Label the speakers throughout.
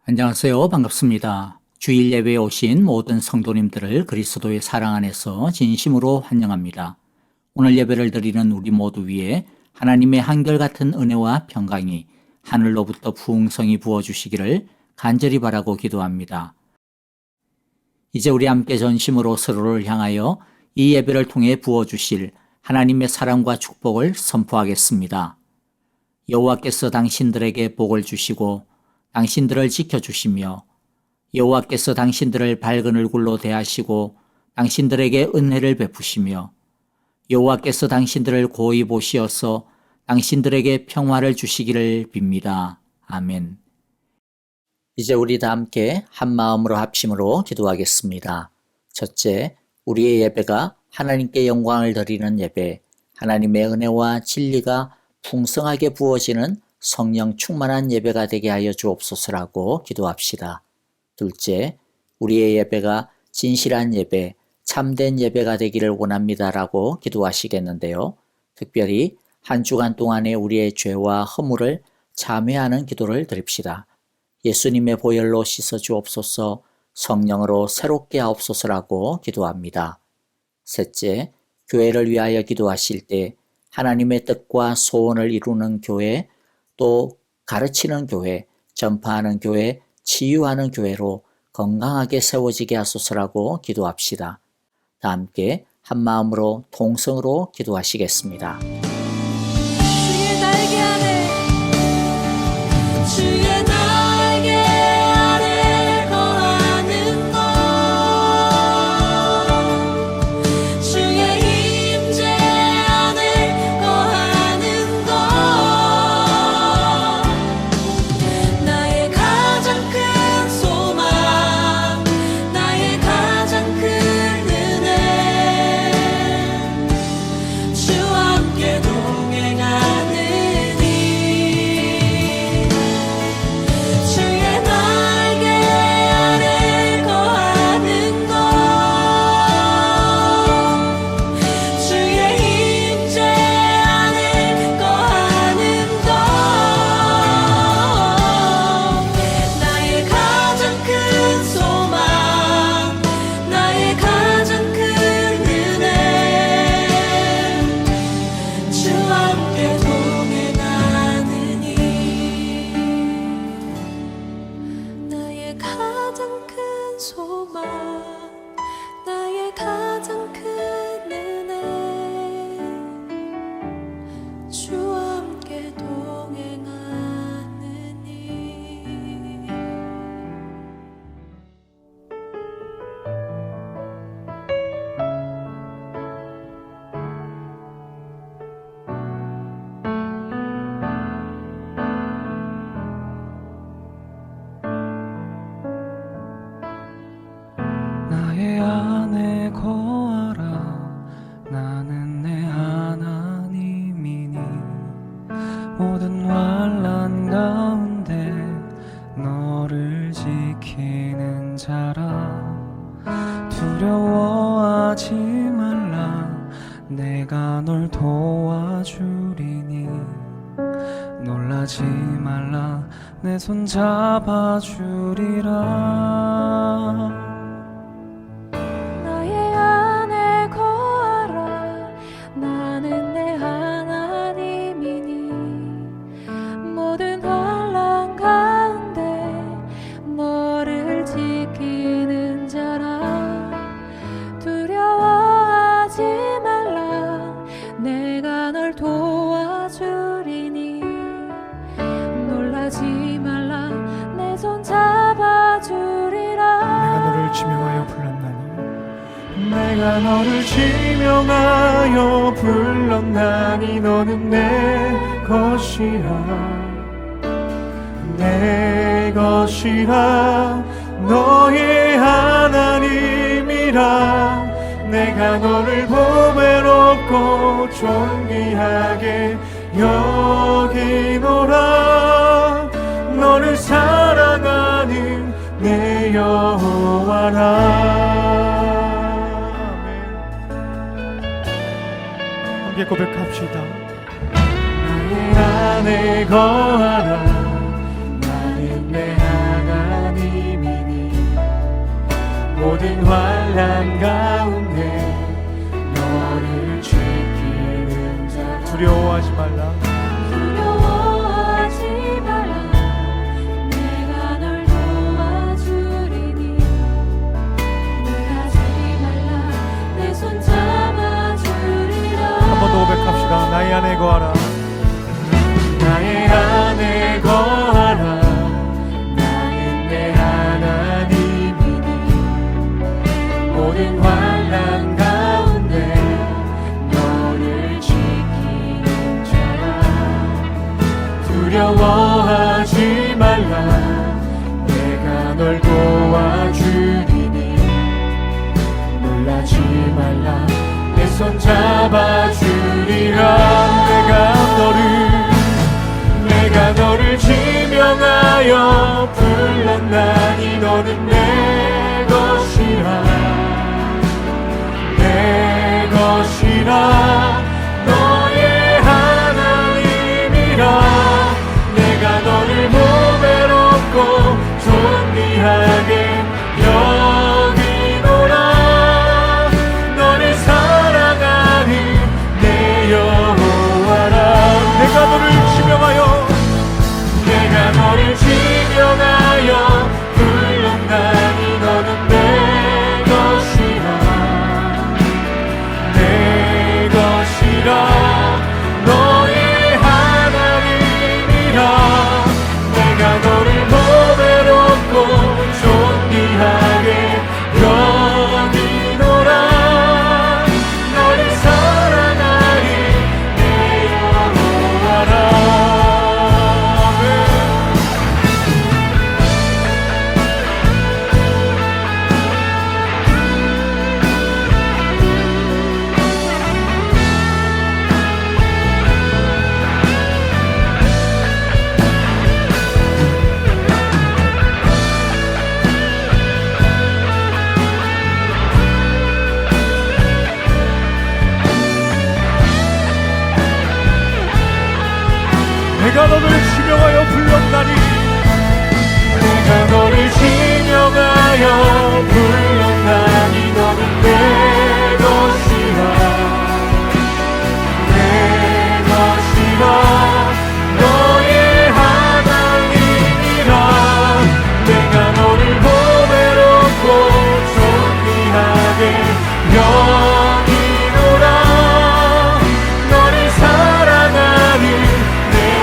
Speaker 1: 안녕하세요. 반갑습니다. 주일 예배에 오신 모든 성도님들을 그리스도의 사랑 안에서 진심으로 환영합니다. 오늘 예배를 드리는 우리 모두 위에 하나님의 한결같은 은혜와 평강이 하늘로부터 풍성히 부어주시기를 간절히 바라고 기도합니다. 이제 우리 함께 전심으로 서로를 향하여 이 예배를 통해 부어주실 하나님의 사랑과 축복을 선포하겠습니다. 여호와께서 당신들에게 복을 주시고 당신들을 지켜주시며 여호와께서 당신들을 밝은 얼굴로 대하시고 당신들에게 은혜를 베푸시며 여호와께서 당신들을 고이 보시어서 당신들에게 평화를 주시기를 빕니다. 아멘. 이제 우리 다 함께 한 마음으로 합심으로 기도하겠습니다. 첫째, 우리의 예배가 하나님께 영광을 드리는 예배, 하나님의 은혜와 진리가 풍성하게 부어지는 성령 충만한 예배가 되게 하여 주옵소서라고 기도합시다. 둘째, 우리의 예배가 진실한 예배, 참된 예배가 되기를 원합니다라고 기도하시겠는데요. 특별히 한 주간 동안의 우리의 죄와 허물을 참회하는 기도를 드립시다. 예수님의 보혈로 씻어 주옵소서, 성령으로 새롭게 하옵소서라고 기도합니다. 셋째, 교회를 위하여 기도하실 때 하나님의 뜻과 소원을 이루는 교회, 또 가르치는 교회, 전파하는 교회, 치유하는 교회로 건강하게 세워지게 하소서라고 기도합시다. 다 함께 한 마음으로 통성으로 기도하시겠습니다.
Speaker 2: 주의 날개 아래 주의 날개 아래 거하는 것 주의 임재 안에 거하는 것 나의 가장 큰 소망 나의 가장 큰 은혜 주와 함께 동행하느니 주의 날개 아래 거하는 것 주의 임재 안에 거하는 것 나의 가장 큰 소망 나의 가장 큰 은혜 주와 함께 동행하느니 나의 가장 큰 소망 나의 가장 큰 은혜 주와 함께 동행하느니
Speaker 3: 나의 안에 거하라 나는 내 하나님이니 모든 환난 가운데 너를 지키는 자라 두려워하지 말라 내가 널 도와주리니 놀라지 말라 내 손 잡아주리라
Speaker 2: 나의 안에 거하라 나는 내 하나님이니 모든 환난 가운데 너를 지키는 자라 두려워하지 말라 내가 널 도와주리니 놀라지 말라 내 손 잡아주리라
Speaker 3: 내가 너를 지명하여 불렀나니 너는 내 것이라 너의 하나님이라 내가 너를 보배롭고 존귀하게 여기노라 너를 사랑하는 내 여호와라 함께 고백합시다. 나의 안에 거하라 나는 내 하나님 모든 환난 가운데 너를 지키는 자 두려워하지 말라
Speaker 2: 두려워하지 말라 내가 널 도와주리니 놀라지 말라 내 손 잡아주리라
Speaker 3: 한 번 더 고백합시다. 나의 안에 거하라 나의 안에 거하라 나는 내 하나님이니 모든 환난 가운데 너를 지키는 자라 두려워하지 말라 내가 널 도와주리니 놀라지 말라 내 손 잡아주리라 내가 너를 지명하여 불렀나니 너는 내 것이라 너의 하나님이라 내가 너를 보배롭고 존귀하게 여기노라 너를 사랑하는 내 여호와라 내가 너를 지명하여 불렀나니 너는 내 것이라 너의 하나님이라 내가 너를 보배롭고 존귀하게 여기노라 너를 사랑하는 내 여호와라 내가 너를 지명하여 불렀나니 내가 너를 지명하여 불렀나니 너는 내 것이라 너의 하나님이라 내가 너를 보배롭고 존귀하게 여기노라 너를 사랑하는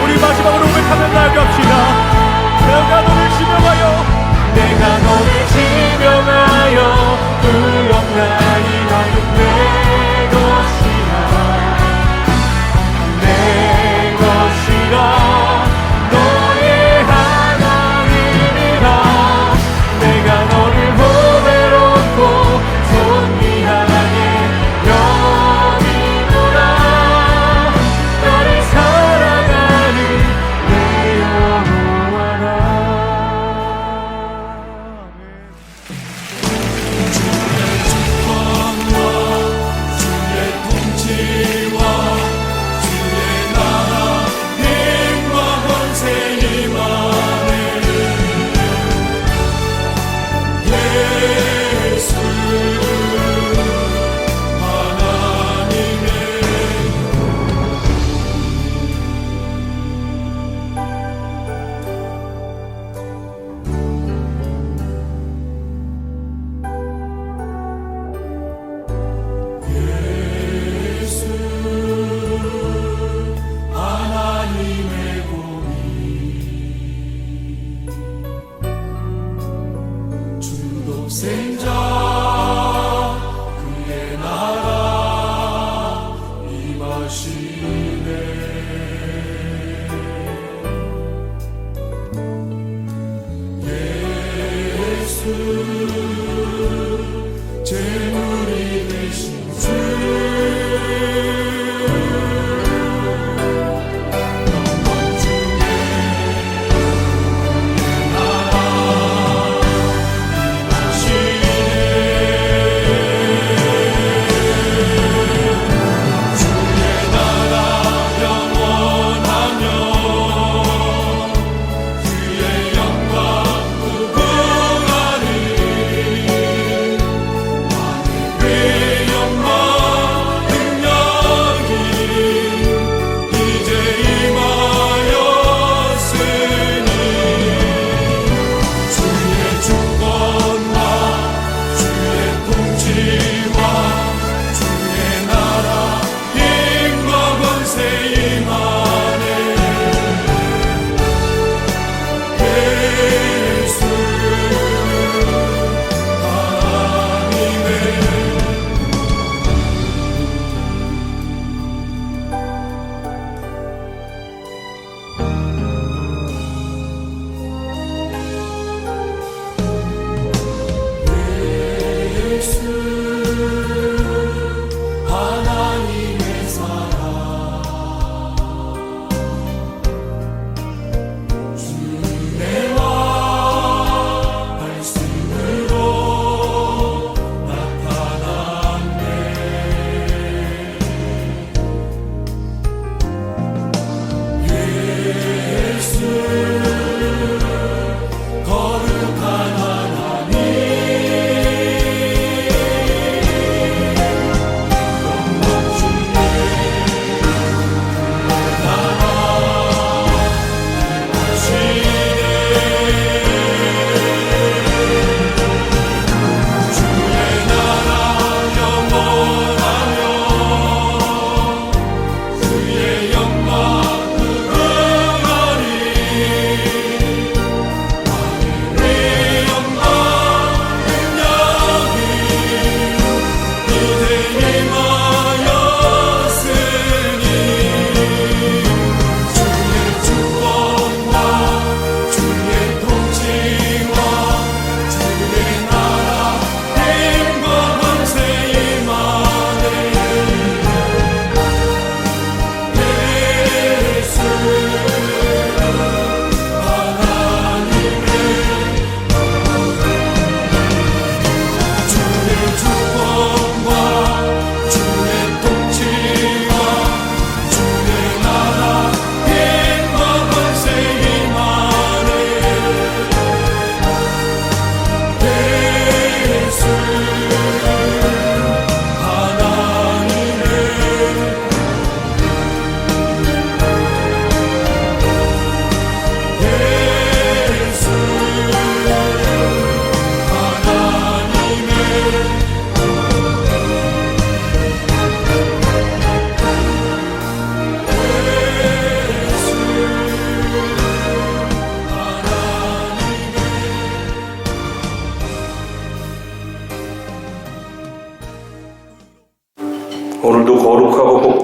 Speaker 3: 우리 마지막으로 고백하며 나아갑시다. 내가 너를 지명하여 불렀나니 너는 내 것이라 너의 하나님이라 내가 너를 보배롭고 존귀하게 여기노라 너를 사랑하는 내 여호와라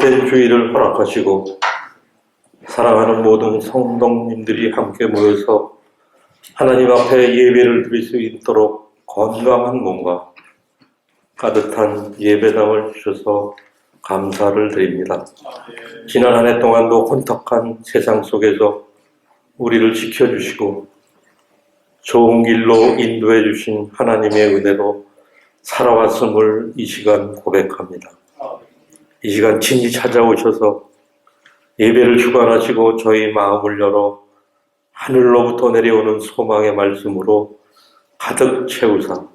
Speaker 4: 복된 주일을 허락하시고 사랑하는 모든 성도님들이 함께 모여서 하나님 앞에 예배를 드릴 수 있도록 건강한 몸과 따뜻한 예배당을 주셔서 감사를 드립니다. 지난 한 해 동안도 혼탁한 세상 속에서 우리를 지켜주시고 좋은 길로 인도해 주신 하나님의 은혜로 살아왔음을 이 시간 고백합니다. 이 시간 친히 찾아오셔서 예배를 주관하시고 저희 마음을 열어 하늘로부터 내려오는 소망의 말씀으로 가득 채우사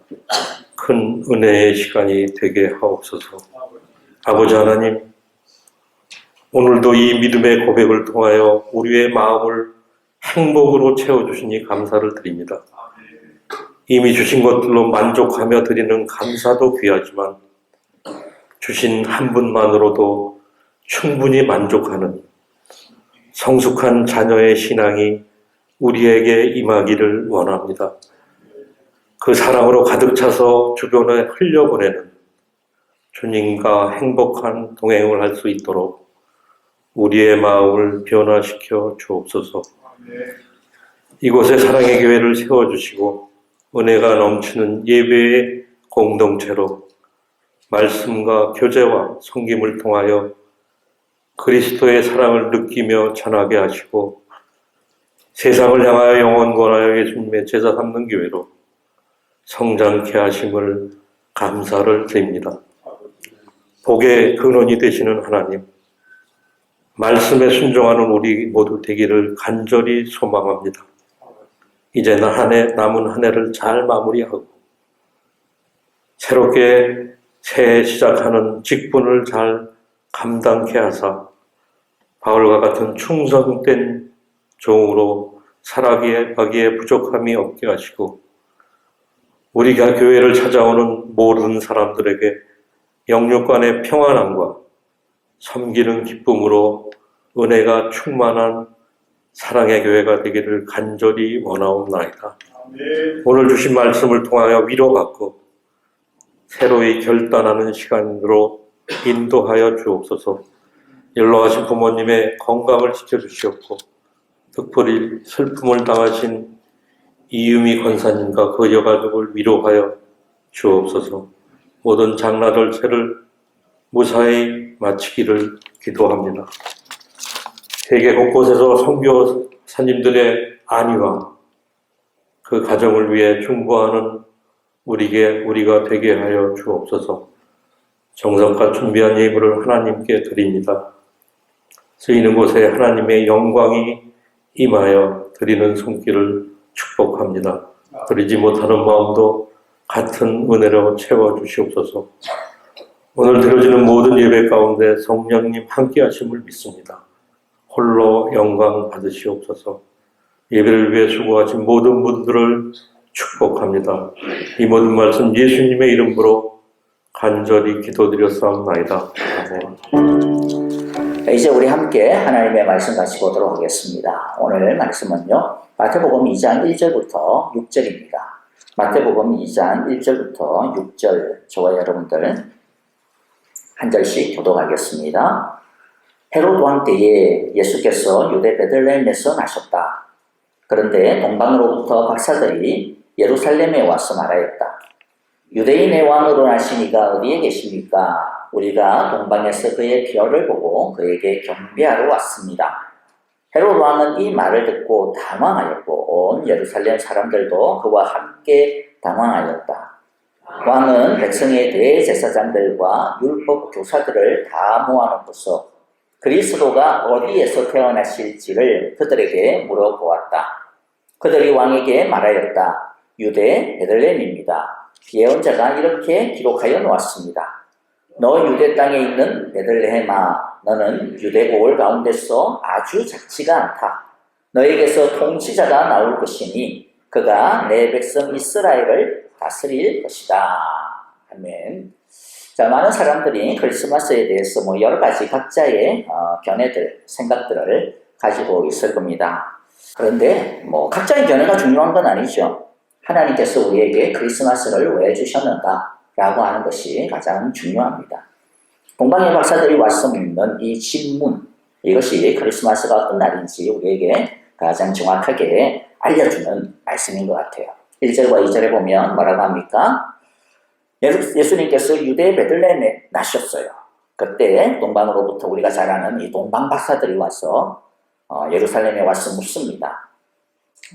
Speaker 4: 큰 은혜의 시간이 되게 하옵소서. 아버지 하나님, 오늘도 이 믿음의 고백을 통하여 우리의 마음을 행복으로 채워주시니 감사를 드립니다. 이미 주신 것들로 만족하며 드리는 감사도 귀하지만 주신 한 분만으로도 충분히 만족하는 성숙한 자녀의 신앙이 우리에게 임하기를 원합니다. 그 사랑으로 가득 차서 주변에 흘려보내는 주님과 행복한 동행을 할 수 있도록 우리의 마음을 변화시켜 주옵소서. 이곳에 사랑의 교회를 세워주시고 은혜가 넘치는 예배의 공동체로 말씀과 교제와 섬김을 통하여 그리스도의 사랑을 느끼며 전하게 하시고 세상을 향하여 영원권하여 예수님의 제자 삼는 교회로 성장케 하심을 감사를 드립니다. 복의 근원이 되시는 하나님, 말씀에 순종하는 우리 모두 되기를 간절히 소망합니다. 이제 남은 한 해를 잘 마무리하고 새롭게 새해 시작하는 직분을 잘 감당케 하사 바울과 같은 충성된 종으로 살아가기에 부족함이 없게 하시고 우리가 교회를 찾아오는 모든 사람들에게 영육 간의 평안함과 섬기는 기쁨으로 은혜가 충만한 사랑의 교회가 되기를 간절히 원하옵나이다. 오늘 주신 말씀을 통하여 위로받고 새로이 결단하는 시간으로 인도하여 주옵소서. 연로하신 부모님의 건강을 지켜주시옵고 특별히 슬픔을 당하신 이유미 권사님과 그 여가족을 위로하여 주옵소서. 모든 장라절세를 무사히 마치기를 기도합니다. 세계 곳곳에서 선교사님들의 안위와 그 가정을 위해 중보하는 우리가 되게 하여 주옵소서. 정성과 준비한 예물을 하나님께 드립니다. 쓰이는 곳에 하나님의 영광이 임하여 드리는 손길을 축복합니다. 드리지 못하는 마음도 같은 은혜로 채워주시옵소서. 오늘 드려지는 모든 예배 가운데 성령님 함께 하심을 믿습니다. 홀로 영광 받으시옵소서. 예배를 위해 수고하신 모든 분들을 축복합니다. 이 모든 말씀 예수님의 이름으로 간절히 기도드렸사옵나이다. 아멘.
Speaker 5: 이제 우리 함께 하나님의 말씀 같이 보도록 하겠습니다. 오늘 말씀은요, 마태복음 2장 1절부터 6절입니다. 마태복음 2장 1절부터 6절, 저와 여러분들 한 절씩 교독하겠습니다. 헤롯 왕 때에 예수께서 유대 베들레헴에서 나셨다. 그런데 동방으로부터 박사들이 예루살렘에 와서 말하였다. 유대인의 왕으로 나신 이가 어디에 계십니까? 우리가 동방에서 그의 별을 보고 그에게 경배하러 왔습니다. 헤롯 왕은 이 말을 듣고 당황하였고 온 예루살렘 사람들도 그와 함께 당황하였다. 왕은 백성의 대제사장들과 율법 교사들을 다 모아놓고서 그리스도가 어디에서 태어나실지를 그들에게 물어보았다. 그들이 왕에게 말하였다. 유대 베들레헴입니다. 예언자가 이렇게 기록하여 놓았습니다. 너 유대 땅에 있는 베들레헴아, 너는 유대고을 가운데서 아주 작지가 않다. 너에게서 통치자가 나올 것이니 그가 내 백성 이스라엘을 다스릴 것이다. 아멘. 자, 많은 사람들이 크리스마스에 대해서 여러 가지 각자의 견해들, 생각들을 가지고 있을 겁니다. 그런데 각자의 견해가 중요한 건 아니죠. 하나님께서 우리에게 크리스마스를 왜 주셨는가 라고 하는 것이 가장 중요합니다. 동방의 박사들이 와서 묻는 이 질문, 이것이 크리스마스가 어떤 날인지 우리에게 가장 정확하게 알려주는 말씀인 것 같아요. 1절과 2절에 보면 뭐라고 합니까? 예수님께서 유대 베들레헴에 나셨어요. 그때 동방으로부터 우리가 잘 아는 이 동방 박사들이 와서 예루살렘에 와서 묻습니다.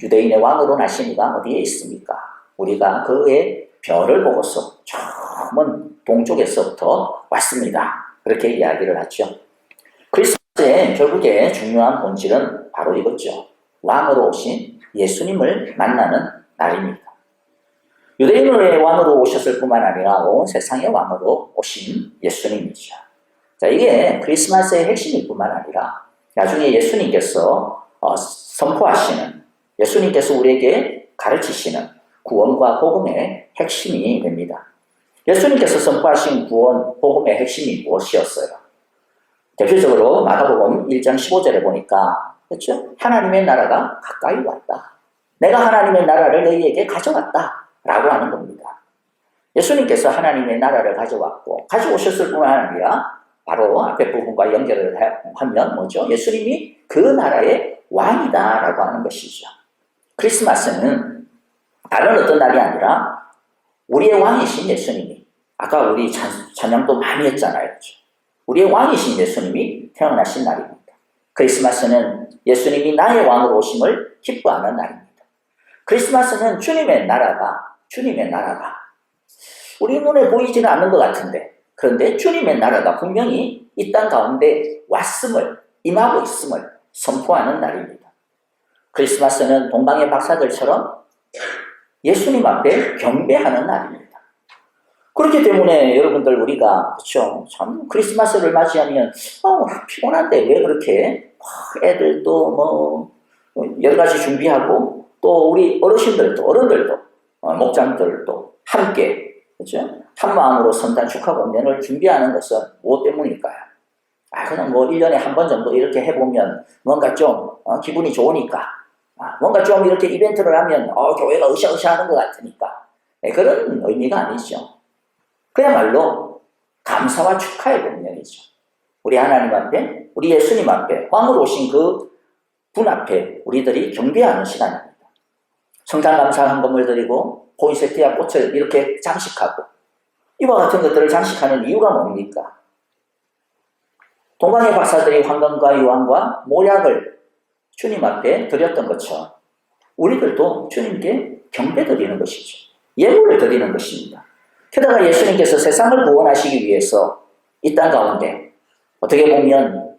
Speaker 5: 유대인의 왕으로 나신 이가 어디에 있습니까? 우리가 그의 별을 보고서 저 먼 동쪽에서부터 왔습니다. 그렇게 이야기를 하죠. 크리스마스의 결국에 중요한 본질은 바로 이거죠. 왕으로 오신 예수님을 만나는 날입니다. 유대인의 왕으로 오셨을 뿐만 아니라 온 세상의 왕으로 오신 예수님이죠. 자, 이게 크리스마스의 핵심일 뿐만 아니라 나중에 예수님께서 선포하시는, 예수님께서 우리에게 가르치시는 구원과 복음의 핵심이 됩니다. 예수님께서 선포하신 구원, 복음의 핵심이 무엇이었어요? 대표적으로 마가복음 1장 15절에 보니까, 그렇죠? 하나님의 나라가 가까이 왔다. 내가 하나님의 나라를 너희에게 가져왔다. 라고 하는 겁니다. 예수님께서 하나님의 나라를 가져왔고, 가져오셨을 뿐만 아니라, 바로 앞에 부분과 연결을 하면 뭐죠? 예수님이 그 나라의 왕이다. 라고 하는 것이죠. 크리스마스는 다른 어떤 날이 아니라, 우리의 왕이신 예수님이, 아까 우리 찬양도 많이 했잖아요. 우리의 왕이신 예수님이 태어나신 날입니다. 크리스마스는 예수님이 나의 왕으로 오심을 기뻐하는 날입니다. 크리스마스는 주님의 나라가 우리 눈에 보이지는 않는 것 같은데, 그런데 주님의 나라가 분명히 이 땅 가운데 왔음을, 임하고 있음을 선포하는 날입니다. 크리스마스는 동방의 박사들처럼 예수님 앞에 경배하는 날입니다. 그렇기 때문에 여러분들 우리가 그렇죠, 참 크리스마스를 맞이하면 피곤한데 왜 그렇게 애들도 뭐 여러 가지 준비하고 또 우리 어른들도 목장들도 함께 그렇죠, 한 마음으로 성탄 축하 공연을 준비하는 것은 무엇 때문일까요? 그냥 뭐 1년에 한 번 정도 이렇게 해보면 뭔가 좀 기분이 좋으니까, 뭔가 좀 이렇게 이벤트를 하면 교회가 으쌰으쌰하는 것 같으니까, 그런 의미가 아니죠. 그야말로 감사와 축하의 공연이죠. 우리 하나님 앞에, 우리 예수님 앞에, 왕으로 오신 그 분 앞에 우리들이 경배하는 시간입니다. 성탄 감사 헌금을 드리고 포인세티아 꽃을 이렇게 장식하고 이와 같은 것들을 장식하는 이유가 뭡니까? 동방의 박사들이 황금과 유황과 모략을 주님 앞에 드렸던 것처럼 우리들도 주님께 경배 드리는 것이죠. 예물을 드리는 것입니다. 게다가 예수님께서 세상을 구원하시기 위해서 이 땅 가운데 어떻게 보면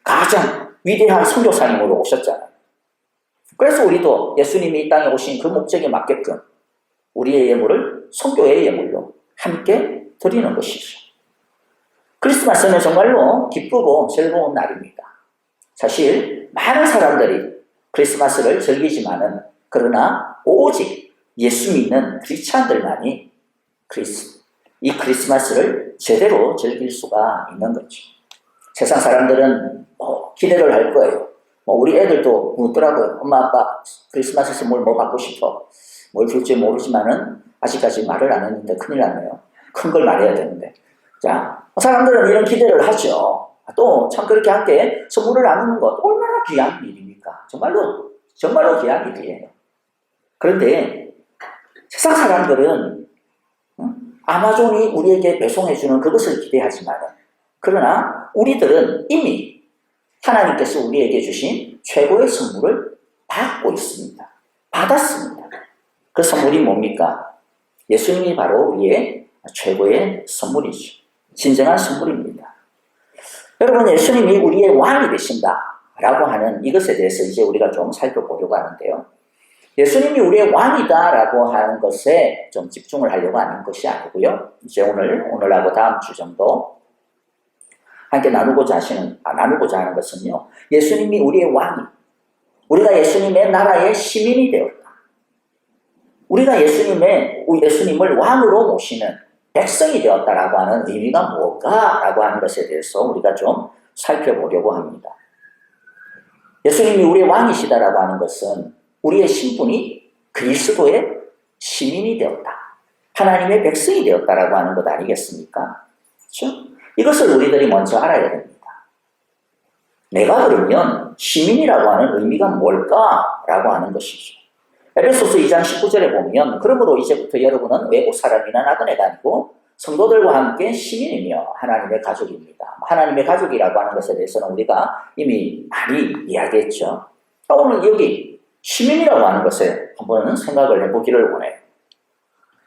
Speaker 5: 가장 위대한 선교사님으로 오셨잖아요. 그래서 우리도 예수님이 이 땅에 오신 그 목적에 맞게끔 우리의 예물을 선교의 예물로 함께 드리는 것이죠. 크리스마스는 정말로 기쁘고 즐거운 날입니다. 사실 많은 사람들이 크리스마스를 즐기지만은, 그러나 오직 예수 믿는 크리스찬들만이 이 크리스마스를 제대로 즐길 수가 있는 거죠. 세상 사람들은 기대를 할 거예요. 우리 애들도 묻더라고요. 엄마 아빠 크리스마스에서 뭐 받고 싶어? 뭘 줄지 모르지만은 아직까지 말을 안 했는데 큰일 났네요. 큰 걸 말해야 되는데. 자, 사람들은 이런 기대를 하죠. 또 참 그렇게 함께 선물을 나누는 것 얼마나 귀한 일입니까? 정말로 귀한 일이에요. 그런데 세상 사람들은 아마존이 우리에게 배송해주는 그것을 기대하지만, 그러나 우리들은 이미 하나님께서 우리에게 주신 최고의 선물을 받고 있습니다. 받았습니다. 그 선물이 뭡니까? 예수님이 바로 우리의 최고의 선물이죠. 진정한 선물입니다. 여러분, 예수님이 우리의 왕이 되신다라고 하는 이것에 대해서 이제 우리가 좀 살펴보려고 하는데요. 예수님이 우리의 왕이다라고 하는 것에 좀 집중을 하려고 하는 것이 아니고요. 이제 오늘하고 다음 주 정도 함께 나누고자 하는 것은요. 예수님이 우리의 왕이, 우리가 예수님의 나라의 시민이 되었다. 우리가 예수님을 왕으로 모시는 백성이 되었다라고 하는 의미가 뭘까라고 하는 것에 대해서 우리가 좀 살펴보려고 합니다. 예수님이 우리의 왕이시다라고 하는 것은 우리의 신분이 그리스도의 시민이 되었다. 하나님의 백성이 되었다라고 하는 것 아니겠습니까? 그렇죠? 이것을 우리들이 먼저 알아야 됩니다. 내가 그러면 시민이라고 하는 의미가 뭘까라고 하는 것이죠. 에베소서 2장 19절에 보면 그러므로 이제부터 여러분은 외국 사람이나 나그네가 아니고 성도들과 함께 시민이며 하나님의 가족입니다. 하나님의 가족이라고 하는 것에 대해서는 우리가 이미 많이 이야기했죠. 오늘 여기 시민이라고 하는 것에 한번 생각을 해보기를 원해요.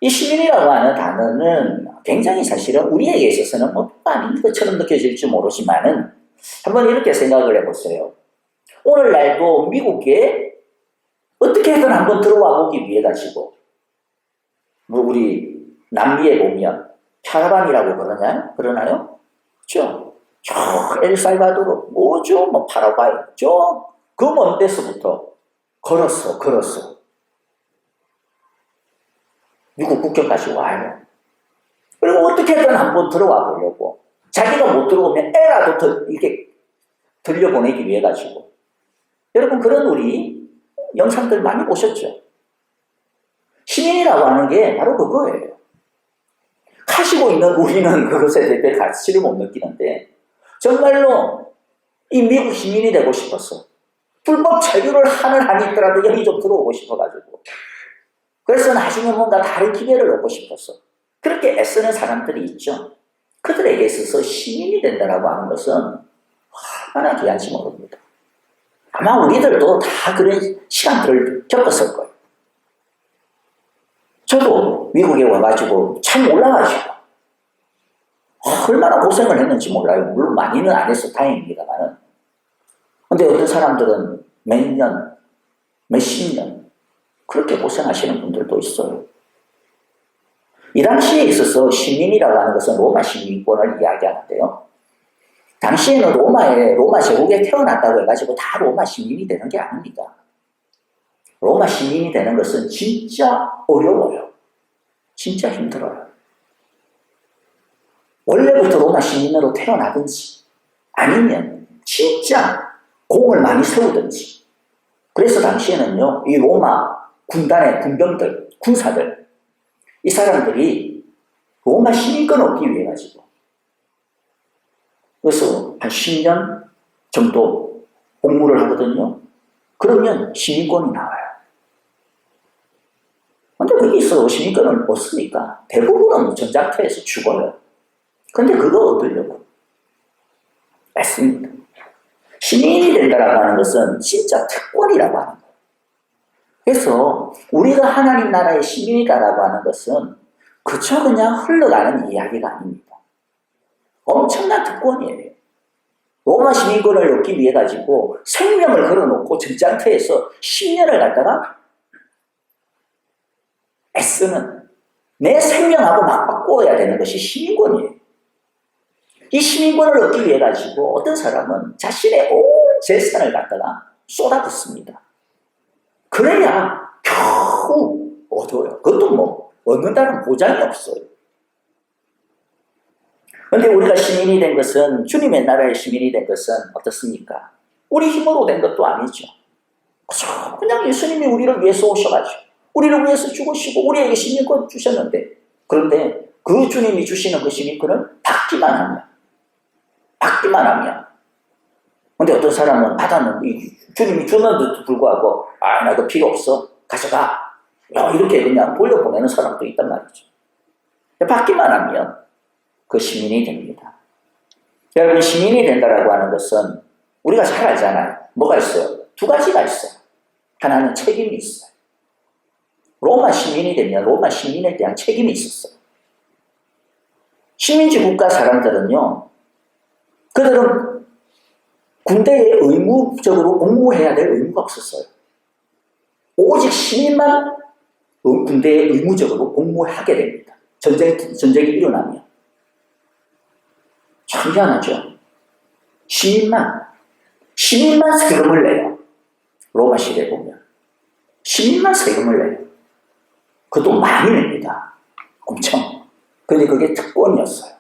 Speaker 5: 이 시민이라고 하는 단어는 굉장히 사실은 우리에게 있어서는 뭐 아닌 것처럼 느껴질지 모르지만은 한번 이렇게 생각을 해보세요. 오늘날도 미국에 어떻게든 한번 들어와 보기 위해 가지고 뭐 우리 남미에 보면 파라반이라고 그러나요? 그렇죠? 저 엘살바도르 뭐죠? 뭐 파라과이 저 그 먼 데서부터 걸었어. 미국 국경까지 와요. 그리고 어떻게든 한번 들어와 보려고. 자기가 못 들어오면 애라도 더 이렇게 들려보내기 위해 가지고. 여러분, 그런 우리 영상들 많이 보셨죠? 시민이라고 하는 게 바로 그거예요. 가지고 있는 우리는 그것에 대해 가치를 못 느끼는데, 정말로 이 미국 시민이 되고 싶었어. 불법 체류를 하는 한이 있더라도 여기 좀 들어오고 싶어가지고. 그래서 나중에 뭔가 다른 기회를 얻고 싶었어. 그렇게 애쓰는 사람들이 있죠. 그들에게 있어서 시민이 된다라고 하는 것은 얼마나 귀한지 모릅니다. 아마 우리들도 다 그런 시간들을 겪었을 거예요. 저도 미국에 와가지고 참 올라가지고 얼마나 고생을 했는지 몰라요. 물론 많이는 안 해서 다행입니다만은. 근데 어떤 사람들은 몇 년, 몇십 년 그렇게 고생하시는 분들도 있어요. 이 당시에 있어서 시민이라고 하는 것은 로마 시민권을 이야기하는데요. 당시에는 로마 제국에 태어났다고 해가지고 다 로마 시민이 되는 게 아닙니다. 로마 시민이 되는 것은 진짜 어려워요. 진짜 힘들어요. 원래부터 로마 시민으로 태어나든지 아니면 진짜 공을 많이 세우든지. 그래서 당시에는요, 이 로마 군단의 군병들, 군사들, 이 사람들이 로마 시민권을 얻기 위해 가지고 그래서 한 10년 정도 복무를 하거든요. 그러면 시민권이 나와요. 근데 거기서 시민권을 얻으니까 대부분은 전장터에서 죽어요. 근데 그거 얻으려고 애씁니다. 시민이 된다라고 하는 것은 진짜 특권이라고 하는 거예요. 그래서 우리가 하나님 나라의 시민이다라고 하는 것은 그저 그냥 흘러가는 이야기가 아닙니다. 엄청난 특권이에요. 로마 시민권을 얻기 위해 가지고 생명을 걸어놓고 전장터에서 10년을 갖다가 애쓰는 내 생명하고 맞바꿔야 되는 것이 시민권이에요. 이 시민권을 얻기 위해 가지고 어떤 사람은 자신의 온 재산을 갖다가 쏟아붓습니다. 그래야 겨우 얻어요. 그것도 뭐 얻는다는 보장이 없어요. 그런데 우리가 시민이 된 것은, 주님의 나라의 시민이 된 것은 어떻습니까? 우리 힘으로 된 것도 아니죠. 그냥 예수님이 우리를 위해서 오셔가지고 우리를 위해서 죽으시고 우리에게 시민권 주셨는데, 그런데 그 주님이 주시는 그 시민권을 받기만 하면 근데 어떤 사람은 받았는데 주님이 주는데도 불구하고 나 그거 필요 없어, 가져가, 이렇게 그냥 돌려보내는 사람도 있단 말이죠. 받기만 하면 그 시민이 됩니다. 여러분, 시민이 된다라고 하는 것은 우리가 잘 알잖아요. 뭐가 있어요? 두 가지가 있어요. 하나는 책임이 있어요. 로마 시민이 되면 로마 시민에 대한 책임이 있었어요. 시민지 국가 사람들은요, 그들은 군대에 의무적으로 복무해야 될 의무가 없었어요. 오직 시민만 군대에 의무적으로 복무하게 됩니다. 전쟁이 일어나면. 참 희한하죠? 시민만 세금을 내요. 로마 시대에 보면. 시민만 세금을 내요. 그것도 많이 냅니다. 엄청. 근데 그게 특권이었어요.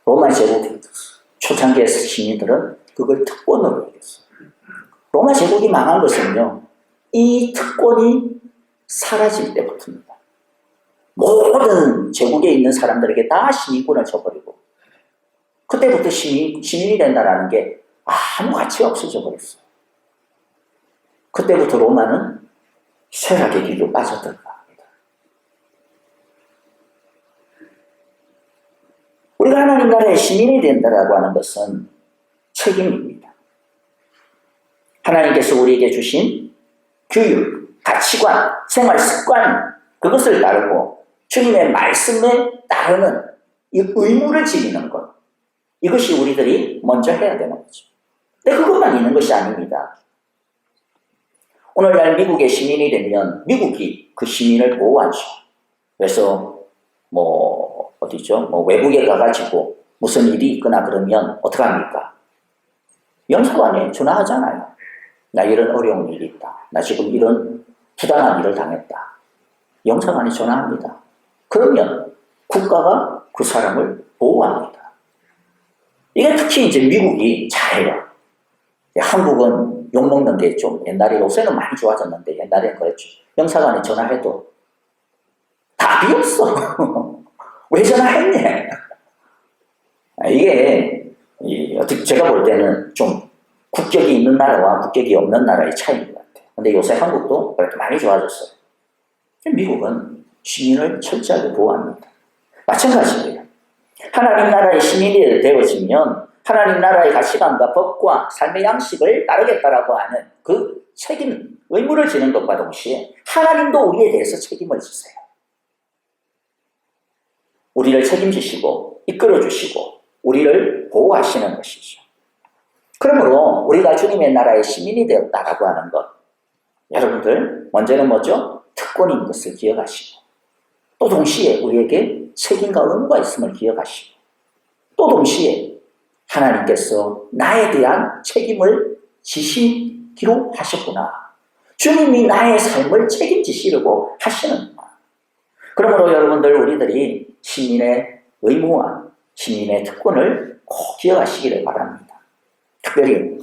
Speaker 5: 로마 제국 초창기의 시민들은 그걸 특권으로 여겼어요. 로마 제국이 망한 것은요, 이 특권이 사라질 때부터입니다. 모든 제국에 있는 사람들에게 다 시민권을 줘버리고 그때부터 시민이 된다는 게 아무 가치가 없어져 버렸어요. 그때부터 로마는 쇠락의 길로 빠져들어갑니다. 우리가 하나님 나라의 시민이 된다라고 하는 것은 책임입니다. 하나님께서 우리에게 주신 교육, 가치관, 생활 습관, 그것을 따르고 주님의 말씀에 따르는 이 의무를 지키는 것, 이것이 우리들이 먼저 해야 되는 거죠. 근데 그것만 있는 것이 아닙니다. 오늘날 미국의 시민이 되면 미국이 그 시민을 보호하죠. 그래서 외국에 가가지고 무슨 일이 있거나 그러면 어떡합니까? 영사관에 전화하잖아요. 나 이런 어려운 일이 있다. 나 지금 이런 부당한 일을 당했다. 영사관에 전화합니다. 그러면 국가가 그 사람을 보호합니다. 이게 특히 이제 미국이 잘해요. 한국은 욕먹는 게 좀 옛날에, 요새는 많이 좋아졌는데 옛날에는 그랬죠. 영사관에 전화해도 답이 없어. 왜 전화했니? 이게 어떻게 제가 볼 때는 좀 국격이 있는 나라와 국격이 없는 나라의 차이인 것 같아요. 근데 요새 한국도 그렇게 많이 좋아졌어요. 미국은 시민을 철저하게 보호합니다. 마찬가지예요. 하나님 나라의 시민이 되어지면 하나님 나라의 가치관과 법과 삶의 양식을 따르겠다라고 하는 그 책임, 의무를 지는 것과 동시에 하나님도 우리에 대해서 책임을 지세요. 우리를 책임지시고 이끌어주시고 우리를 보호하시는 것이죠. 그러므로 우리가 주님의 나라의 시민이 되었다라고 하는 것, 여러분들 먼저는 뭐죠? 특권인 것을 기억하시고 또 동시에 우리에게 책임과 의무가 있음을 기억하시고 또 동시에 하나님께서 나에 대한 책임을 지시기로 하셨구나. 주님이 나의 삶을 책임지시려고 하시는구나. 그러므로 여러분들 우리들이 시민의 의무와 시민의 특권을 꼭 기억하시기를 바랍니다. 특별히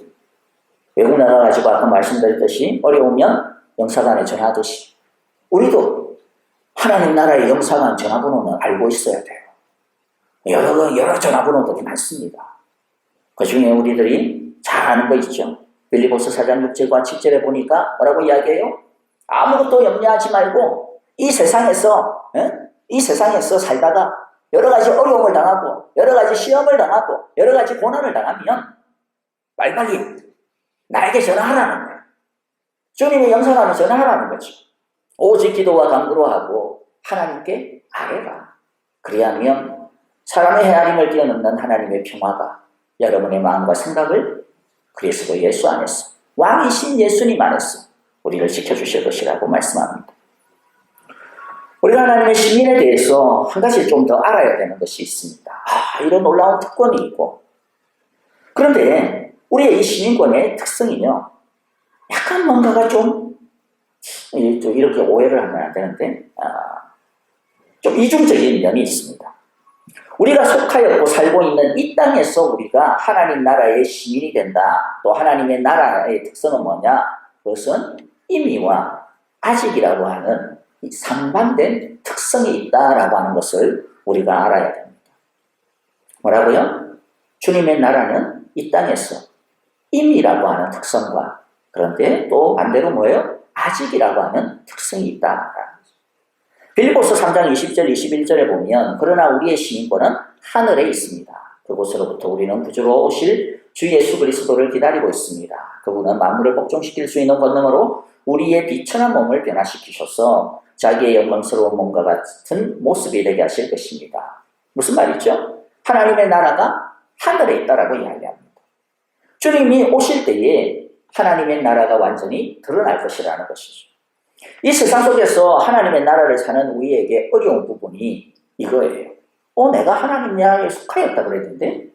Speaker 5: 외국 나라 가지고 아까 말씀드렸듯이 어려우면 영사관에 전화하듯이 우리도 하나님 나라의 영사관 전화번호는 알고 있어야 돼요. 여러 전화번호들이 많습니다. 그 중에 우리들이 잘 아는 거 있죠. 빌립보서 4장 6절과 7절에 보니까 뭐라고 이야기해요? 아무것도 염려하지 말고 이 세상에서 살다가 여러 가지 어려움을 당하고 여러 가지 시험을 당하고 여러 가지 고난을 당하면 빨리빨리 나에게 전화하라는 거예요. 주님의 영상하면 전화하라는 거죠. 오직 기도와 간구로 하고 하나님께 아뢰라. 그리하면 사람의 헤아림을 뛰어넘는 하나님의 평화가 여러분의 마음과 생각을 그리스도 예수 안에서 왕이신 예수님 안에서 우리를 지켜주실 것이라고 말씀합니다. 우리가 하나님의 시민에 대해서 한 가지 좀 더 알아야 되는 것이 있습니다. 이런 놀라운 특권이 있고, 그런데 우리의 이 시민권의 특성이요, 약간 뭔가가 좀 이렇게 오해를 하면 안 되는데 좀 이중적인 면이 있습니다. 우리가 속하였고 살고 있는 이 땅에서 우리가 하나님 나라의 시민이 된다. 또 하나님의 나라의 특성은 뭐냐? 그것은 임의와 아직이라고 하는 이 상반된 특성이 있다라고 하는 것을 우리가 알아야 됩니다. 뭐라고요? 주님의 나라는 이 땅에서 임의라고 하는 특성과 그런데 또 반대로 뭐예요? 아직이라고 하는 특성이 있다. 빌립보서 3장 20절 21절에 보면 그러나 우리의 시민권은 하늘에 있습니다. 그곳으로부터 우리는 구주로 오실 주 예수 그리스도를 기다리고 있습니다. 그분은 만물을 복종시킬 수 있는 권능으로 우리의 비천한 몸을 변화시키셔서 자기의 영광스러운 몸과 같은 모습이 되게 하실 것입니다. 무슨 말이죠? 하나님의 나라가 하늘에 있다라고 이야기합니다. 주님이 오실 때에 하나님의 나라가 완전히 드러날 것이라는 것이죠. 이 세상 속에서 하나님의 나라를 사는 우리에게 어려운 부분이 이거예요. 내가 하나님 나라에 속하였다 그랬는데,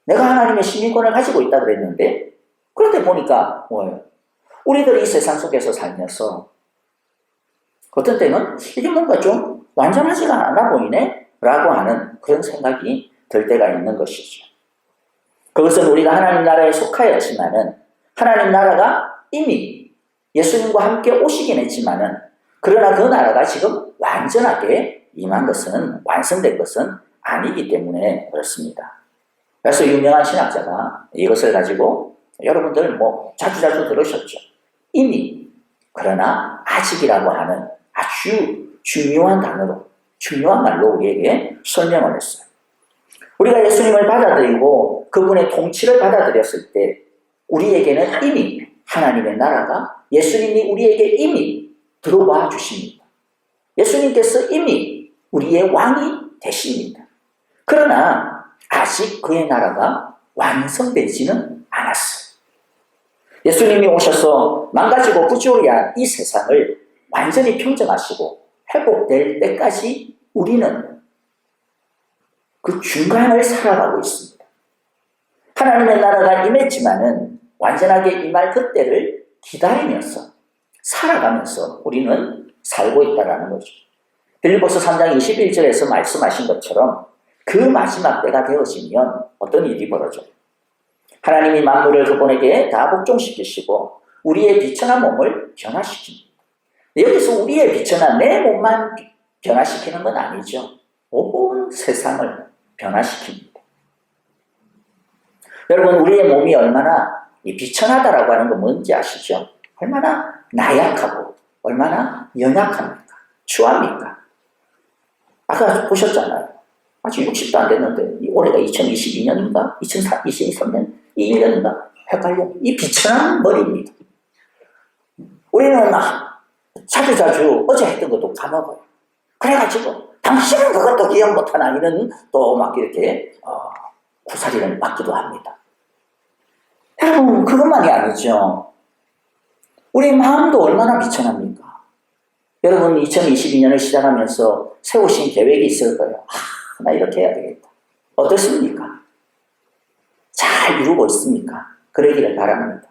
Speaker 5: 내가 하나님의 시민권을 가지고 있다 그랬는데, 그런데 보니까 뭐예요? 우리들이 이 세상 속에서 살면서 어떤 때는 이게 뭔가 좀 완전하지가 않아 보이네? 라고 하는 그런 생각이 들 때가 있는 것이죠. 그것은 우리가 하나님 나라에 속하였지만은 하나님 나라가 이미 예수님과 함께 오시긴 했지만은 그러나 그 나라가 지금 완전하게 임한 것은 완성된 것은 아니기 때문에 그렇습니다. 그래서 유명한 신학자가 이것을 가지고 여러분들 뭐 자주자주 들으셨죠. 이미, 그러나 아직이라고 하는 아주 중요한 단어로, 중요한 말로 우리에게 설명을 했어요. 우리가 예수님을 받아들이고 그분의 통치를 받아들였을 때 우리에게는 이미 하나님의 나라가, 예수님이 우리에게 이미 들어와 주십니다. 예수님께서 이미 우리의 왕이 되십니다. 그러나 아직 그의 나라가 완성되지는 않았어요. 예수님이 오셔서 망가지고 부조리한 이 세상을 완전히 평정하시고 회복될 때까지 우리는 그 중간을 살아가고 있습니다. 하나님의 나라가 임했지만은 완전하게 임할 그때를 기다리면서 살아가면서 우리는 살고 있다는 거죠. 빌립보서 3장 21절에서 말씀하신 것처럼 그 마지막 때가 되어지면 어떤 일이 벌어져요? 하나님이 만물을 그분에게 다 복종시키시고 우리의 비천한 몸을 변화시킵니다. 여기서 우리의 비천한 내 몸만 변화시키는 건 아니죠. 온 세상을 변화시킵니다. 여러분, 우리의 몸이 얼마나 비천하다라고 하는 건 뭔지 아시죠? 얼마나 나약하고 얼마나 연약합니까? 추합니까? 아까 보셨잖아요. 아직 60도 안 됐는데 올해가 2022년인가? 2023년? 이 1년인가? 헷갈려. 이 비천한 머리입니다. 우리는 자주자주 어제 했던 것도 까먹어요. 그래가지고 당신은 그것도 기억 못하나 이런 또 막 이렇게 구사리를 맞기도 합니다. 여러분, 그것만이 아니죠. 우리 마음도 얼마나 비천합니까? 여러분, 2022년을 시작하면서 세우신 계획이 있을 거예요. 나 이렇게 해야 되겠다. 어떻습니까? 잘 이루고 있습니까? 그러기를 바랍니다.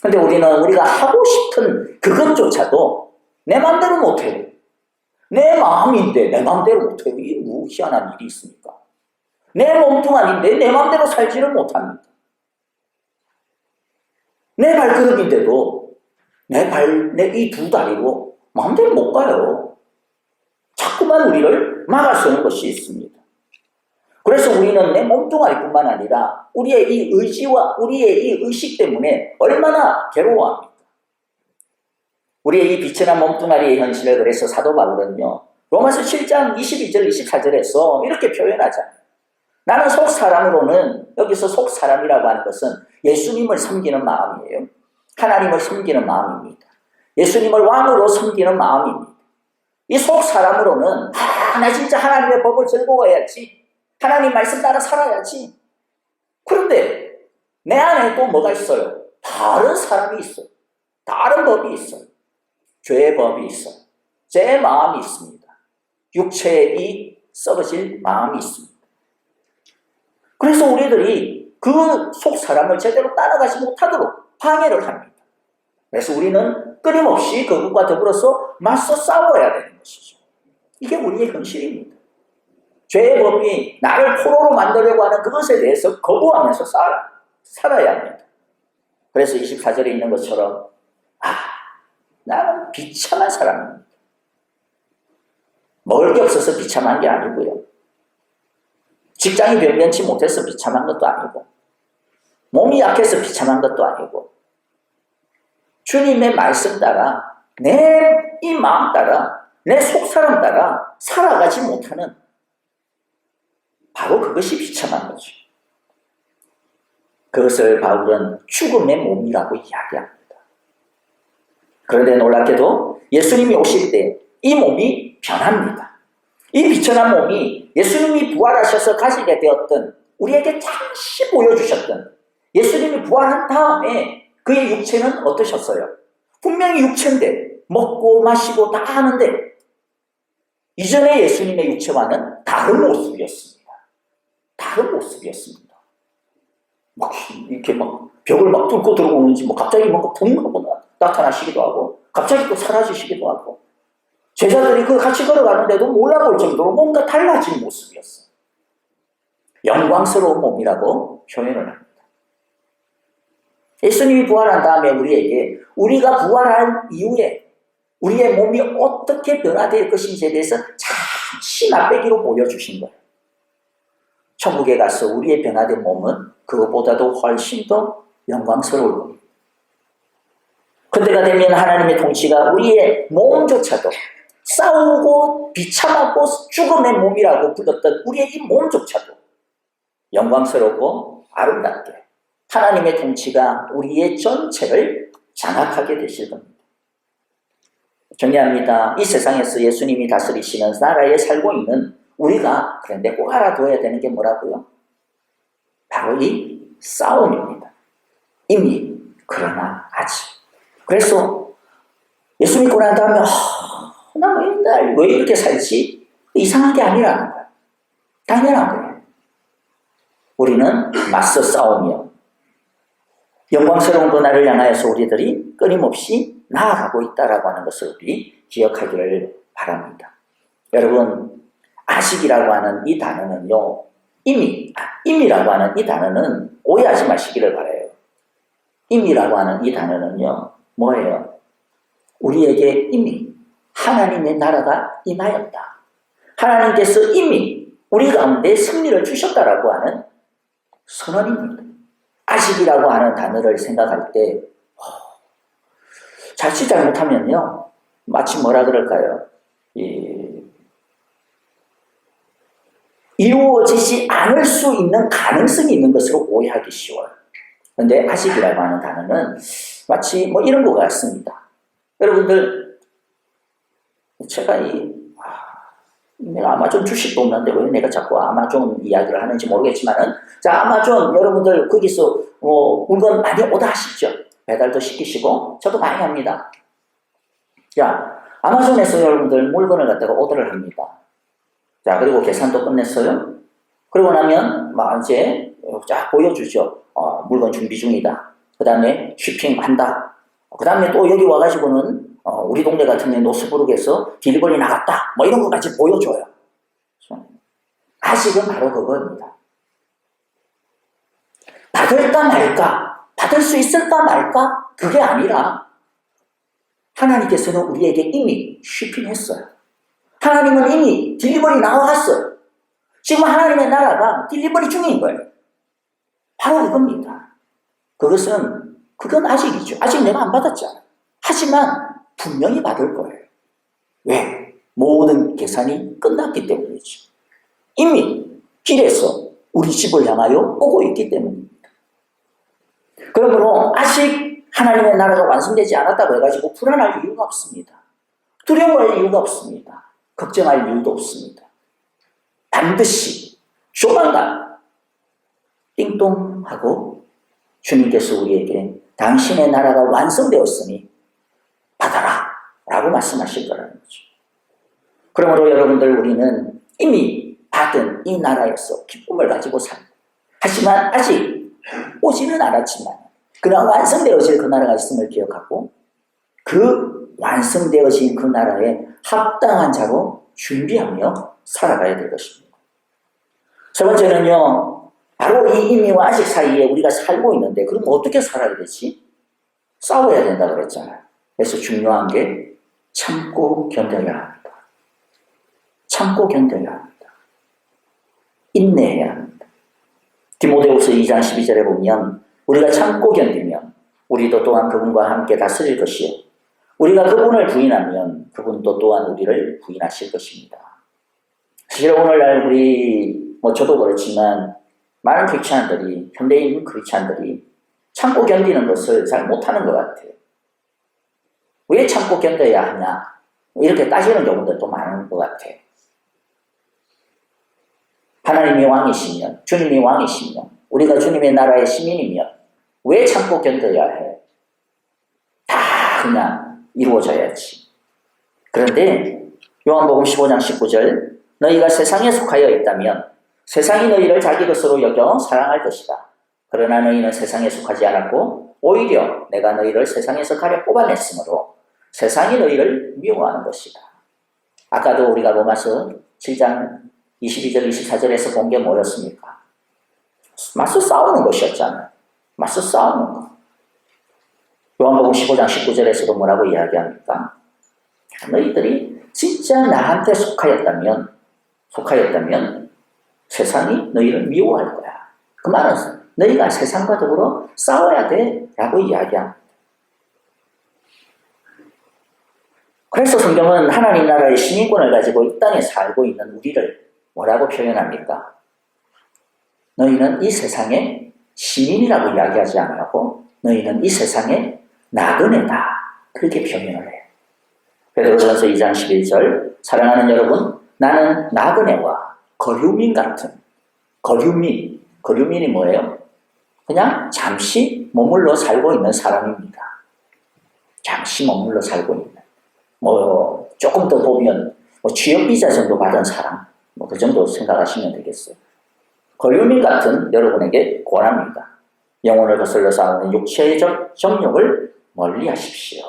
Speaker 5: 근데 우리가 하고 싶은 그것조차도 내 마음대로 못해요. 내 마음인데 내 마음대로 못해요. 이게 뭐 희한한 일이 있습니까? 내 몸뚱아리인데 내 마음대로 살지를 못합니다. 내 발걸음인데도 내 이 두 다리로 마음대로 못 가요. 자꾸만 우리를 막아서는 것이 있습니다. 그래서 우리는 내 몸뚱아리뿐만 아니라 우리의 이 의지와 우리의 이 의식 때문에 얼마나 괴로워합니까? 우리의 이 비천한 몸뚱아리의 현실을 그래서 사도 바울은요, 로마서 7장 22절 24절에서 이렇게 표현하잖아요. 나는 속 사람으로는, 여기서 속 사람이라고 하는 것은 예수님을 섬기는 마음이에요. 하나님을 섬기는 마음입니다. 예수님을 왕으로 섬기는 마음입니다. 이 속 사람으로는 나 진짜 하나님의 법을 즐거워해야지, 하나님 말씀 따라 살아야지. 그런데 내 안에 또 뭐가 있어요? 다른 사람이 있어요. 다른 법이 있어요. 죄의 법이 있어요. 제 마음이 있습니다. 육체의 이 썩어질 마음이 있습니다. 그래서 우리들이 그 속 사람을 제대로 따라가지 못하도록 방해를 합니다. 그래서 우리는 끊임없이 그것과 더불어서 맞서 싸워야 되는 것이죠. 이게 우리의 현실입니다. 죄의 법이 나를 포로로 만들려고 하는 그것에 대해서 거부하면서 살아야 합니다. 그래서 24절에 있는 것처럼 나는 비참한 사람입니다. 먹을 게 없어서 비참한 게 아니고요. 직장이 변변치 못해서 비참한 것도 아니고, 몸이 약해서 비참한 것도 아니고, 주님의 말씀 따라, 내 이 마음 따라, 내 속사람 따라 살아가지 못하는, 바로 그것이 비참한 거죠. 그것을 바울은 죽음의 몸이라고 이야기합니다. 그런데 놀랍게도 예수님이 오실 때 이 몸이 변합니다. 이 비천한 몸이 예수님이 부활하셔서 가지게 되었던, 우리에게 잠시 보여주셨던, 예수님이 부활한 다음에 그의 육체는 어떠셨어요? 분명히 육체인데 먹고 마시고 다 하는데 이전에 예수님의 육체와는 다른 모습이었습니다. 다른 모습이었습니다. 막 이렇게 막 벽을 막 뚫고 들어오는지 갑자기 뭔가 붕 하고 나타나시기도 하고 갑자기 또 사라지시기도 하고 제자들이 그 같이 걸어가는데도 몰라볼 정도로 뭔가 달라진 모습이었어요. 영광스러운 몸이라고 표현을 합니다. 예수님이 부활한 다음에 우리에게 우리가 부활한 이후에 우리의 몸이 어떻게 변화될 것인지에 대해서 잠시 맛배기로 보여주신 거예요. 천국에 가서 우리의 변화된 몸은 그것보다도 훨씬 더 영광스러울 겁니다. 그때가 되면 하나님의 통치가 우리의 몸조차도 싸우고 비참하고 죽음의 몸이라고 불렀던 우리의 이 몸조차도 영광스럽고 아름답게 하나님의 통치가 우리의 전체를 장악하게 되실 겁니다. 정리합니다. 이 세상에서 예수님이 다스리시는 나라에 살고 있는 우리가 그런데 꼭 알아둬야 되는 게 뭐라고요? 바로 이 싸움입니다. 이미 그러나 아직. 그래서 예수 믿고 난 다음에 나 맨날 왜 이렇게 살지? 이상한 게 아니라는 거야. 당연한 거예요. 우리는 맞서 싸우며 영광스러운 그 날을 향하여서 우리들이 끊임없이 나아가고 있다라고 하는 것을 우리 기억하기를 바랍니다. 여러분, 아직이라고 하는 이 단어는요, 임이라고 하는 이 단어는 오해하지 마시기를 바라요. 임이라고 하는 이 단어는요, 뭐예요? 우리에게 이미 하나님의 나라가 임하였다. 하나님께서 이미 우리 가운데 승리를 주셨다라고 하는 선언입니다. 아직이라고 하는 단어를 생각할 때 자칫 잘못하면요, 마치 뭐라 그럴까요? 이루어지지 않을 수 있는 가능성이 있는 것으로 오해하기 쉬워요. 그런데 아직이라고 하는 단어는 마치 뭐 이런 것 같습니다. 여러분들, 제가 내가 아마존 주식도 없는데 왜 내가 자꾸 아마존 이야기를 하는지 모르겠지만은, 자, 아마존 여러분들 거기서 물건 많이 오다 하시죠? 배달도 시키시고, 저도 많이 합니다. 자, 아마존에서 여러분들 물건을 갖다가 오더를 합니다. 자, 그리고 계산도 끝냈어요. 그러고 나면 막 이제 쫙 보여주죠. 물건 준비 중이다. 그 다음에 쇼핑한다. 그 다음에 또 여기 와가지고는 우리 동네 같은 경우에 노스부룩에서 딜리버리 나갔다. 뭐 이런 것까지 보여줘요. 아직은 바로 그겁니다. 받을까 말까? 받을 수 있을까 말까? 그게 아니라 하나님께서는 우리에게 이미 쇼핑했어요. 하나님은 이미 딜리버리 나와갔어요. 지금 하나님의 나라가 딜리버리 중인 거예요. 바로 그겁니다. 그건 아직이죠. 아직 내가 안 받았잖아. 하지만 분명히 받을 거예요. 왜? 모든 계산이 끝났기 때문이죠. 이미 길에서 우리 집을 향하여 오고 있기 때문입니다. 그러므로 아직 하나님의 나라가 완성되지 않았다고 해가지고 불안할 이유가 없습니다. 두려워할 이유가 없습니다. 걱정할 이유도 없습니다. 반드시 조만간 띵동하고 주님께서 우리에게 당신의 나라가 완성되었으니 받아라 라고 말씀하실 거라는 거죠. 그러므로 여러분들, 우리는 이미 받은 이 나라에서 기쁨을 가지고 살고, 하지만 아직 오지는 않았지만 그러나 완성되어질 그 나라가 있음을 기억하고 그 완성되어진 그 나라에 합당한 자로 준비하며 살아가야 될 것입니다. 세 번째는요, 바로 이 임의와 아직 사이에 우리가 살고 있는데, 그럼 어떻게 살아야 되지? 싸워야 된다고 그랬잖아요. 그래서 중요한 게 참고 견뎌야 합니다. 참고 견뎌야 합니다. 인내해야 합니다. 디모데후서 2장 12절에 보면 우리가 참고 견디면 우리도 또한 그분과 함께 다스릴 것이요, 우리가 그분을 부인하면 그분도 또한 우리를 부인하실 것입니다. 사실 오늘날 저도 그렇지만 많은 크리스찬들이, 현대인 크리스찬들이 참고 견디는 것을 잘 못하는 것 같아요. 왜 참고 견뎌야 하냐? 이렇게 따지는 경우들도 많은 것 같아요. 하나님이 왕이시면, 주님이 왕이시면, 우리가 주님의 나라의 시민이면 왜 참고 견뎌야 해? 다 그냥 이루어져야지. 그런데 요한복음 15장 19절, 너희가 세상에 속하여 있다면 세상이 너희를 자기 것으로 여겨 사랑할 것이다. 그러나 너희는 세상에 속하지 않았고 오히려 내가 너희를 세상에서 가려 뽑아냈으므로 세상이 너희를 미워하는 것이다. 아까도 우리가 로마서 7장 22절 24절에서 본 게 뭐였습니까? 맞서 싸우는 것이었잖아요. 맞서 싸우는 것. 요한복음 15장 19절에서도 뭐라고 이야기합니까? 너희들이 진짜 나한테 속하였다면 세상이 너희를 미워할 거야. 그 말은 너희가 세상과 더불어 싸워야 돼 라고 이야기합니다. 그래서 성경은 하나님 나라의 시민권을 가지고 이 땅에 살고 있는 우리를 뭐라고 표현합니까? 너희는 이 세상의 시민이라고 이야기하지 않고 너희는 이 세상의 나그네다. 그렇게 표현을 해요. 베드로전서 2장 11절 사랑하는 여러분, 나는 나그네와 거류민 같은 거류민이 뭐예요? 그냥 잠시 머물러 살고 있는 사람입니다. 잠시 머물러 살고 있는 조금 더 보면 취업비자 정도 받은 사람 그 정도 생각하시면 되겠어요. 거류민 같은 여러분에게 권합니다. 영혼을 거슬러 싸우는 육체적 정욕을 멀리 하십시오.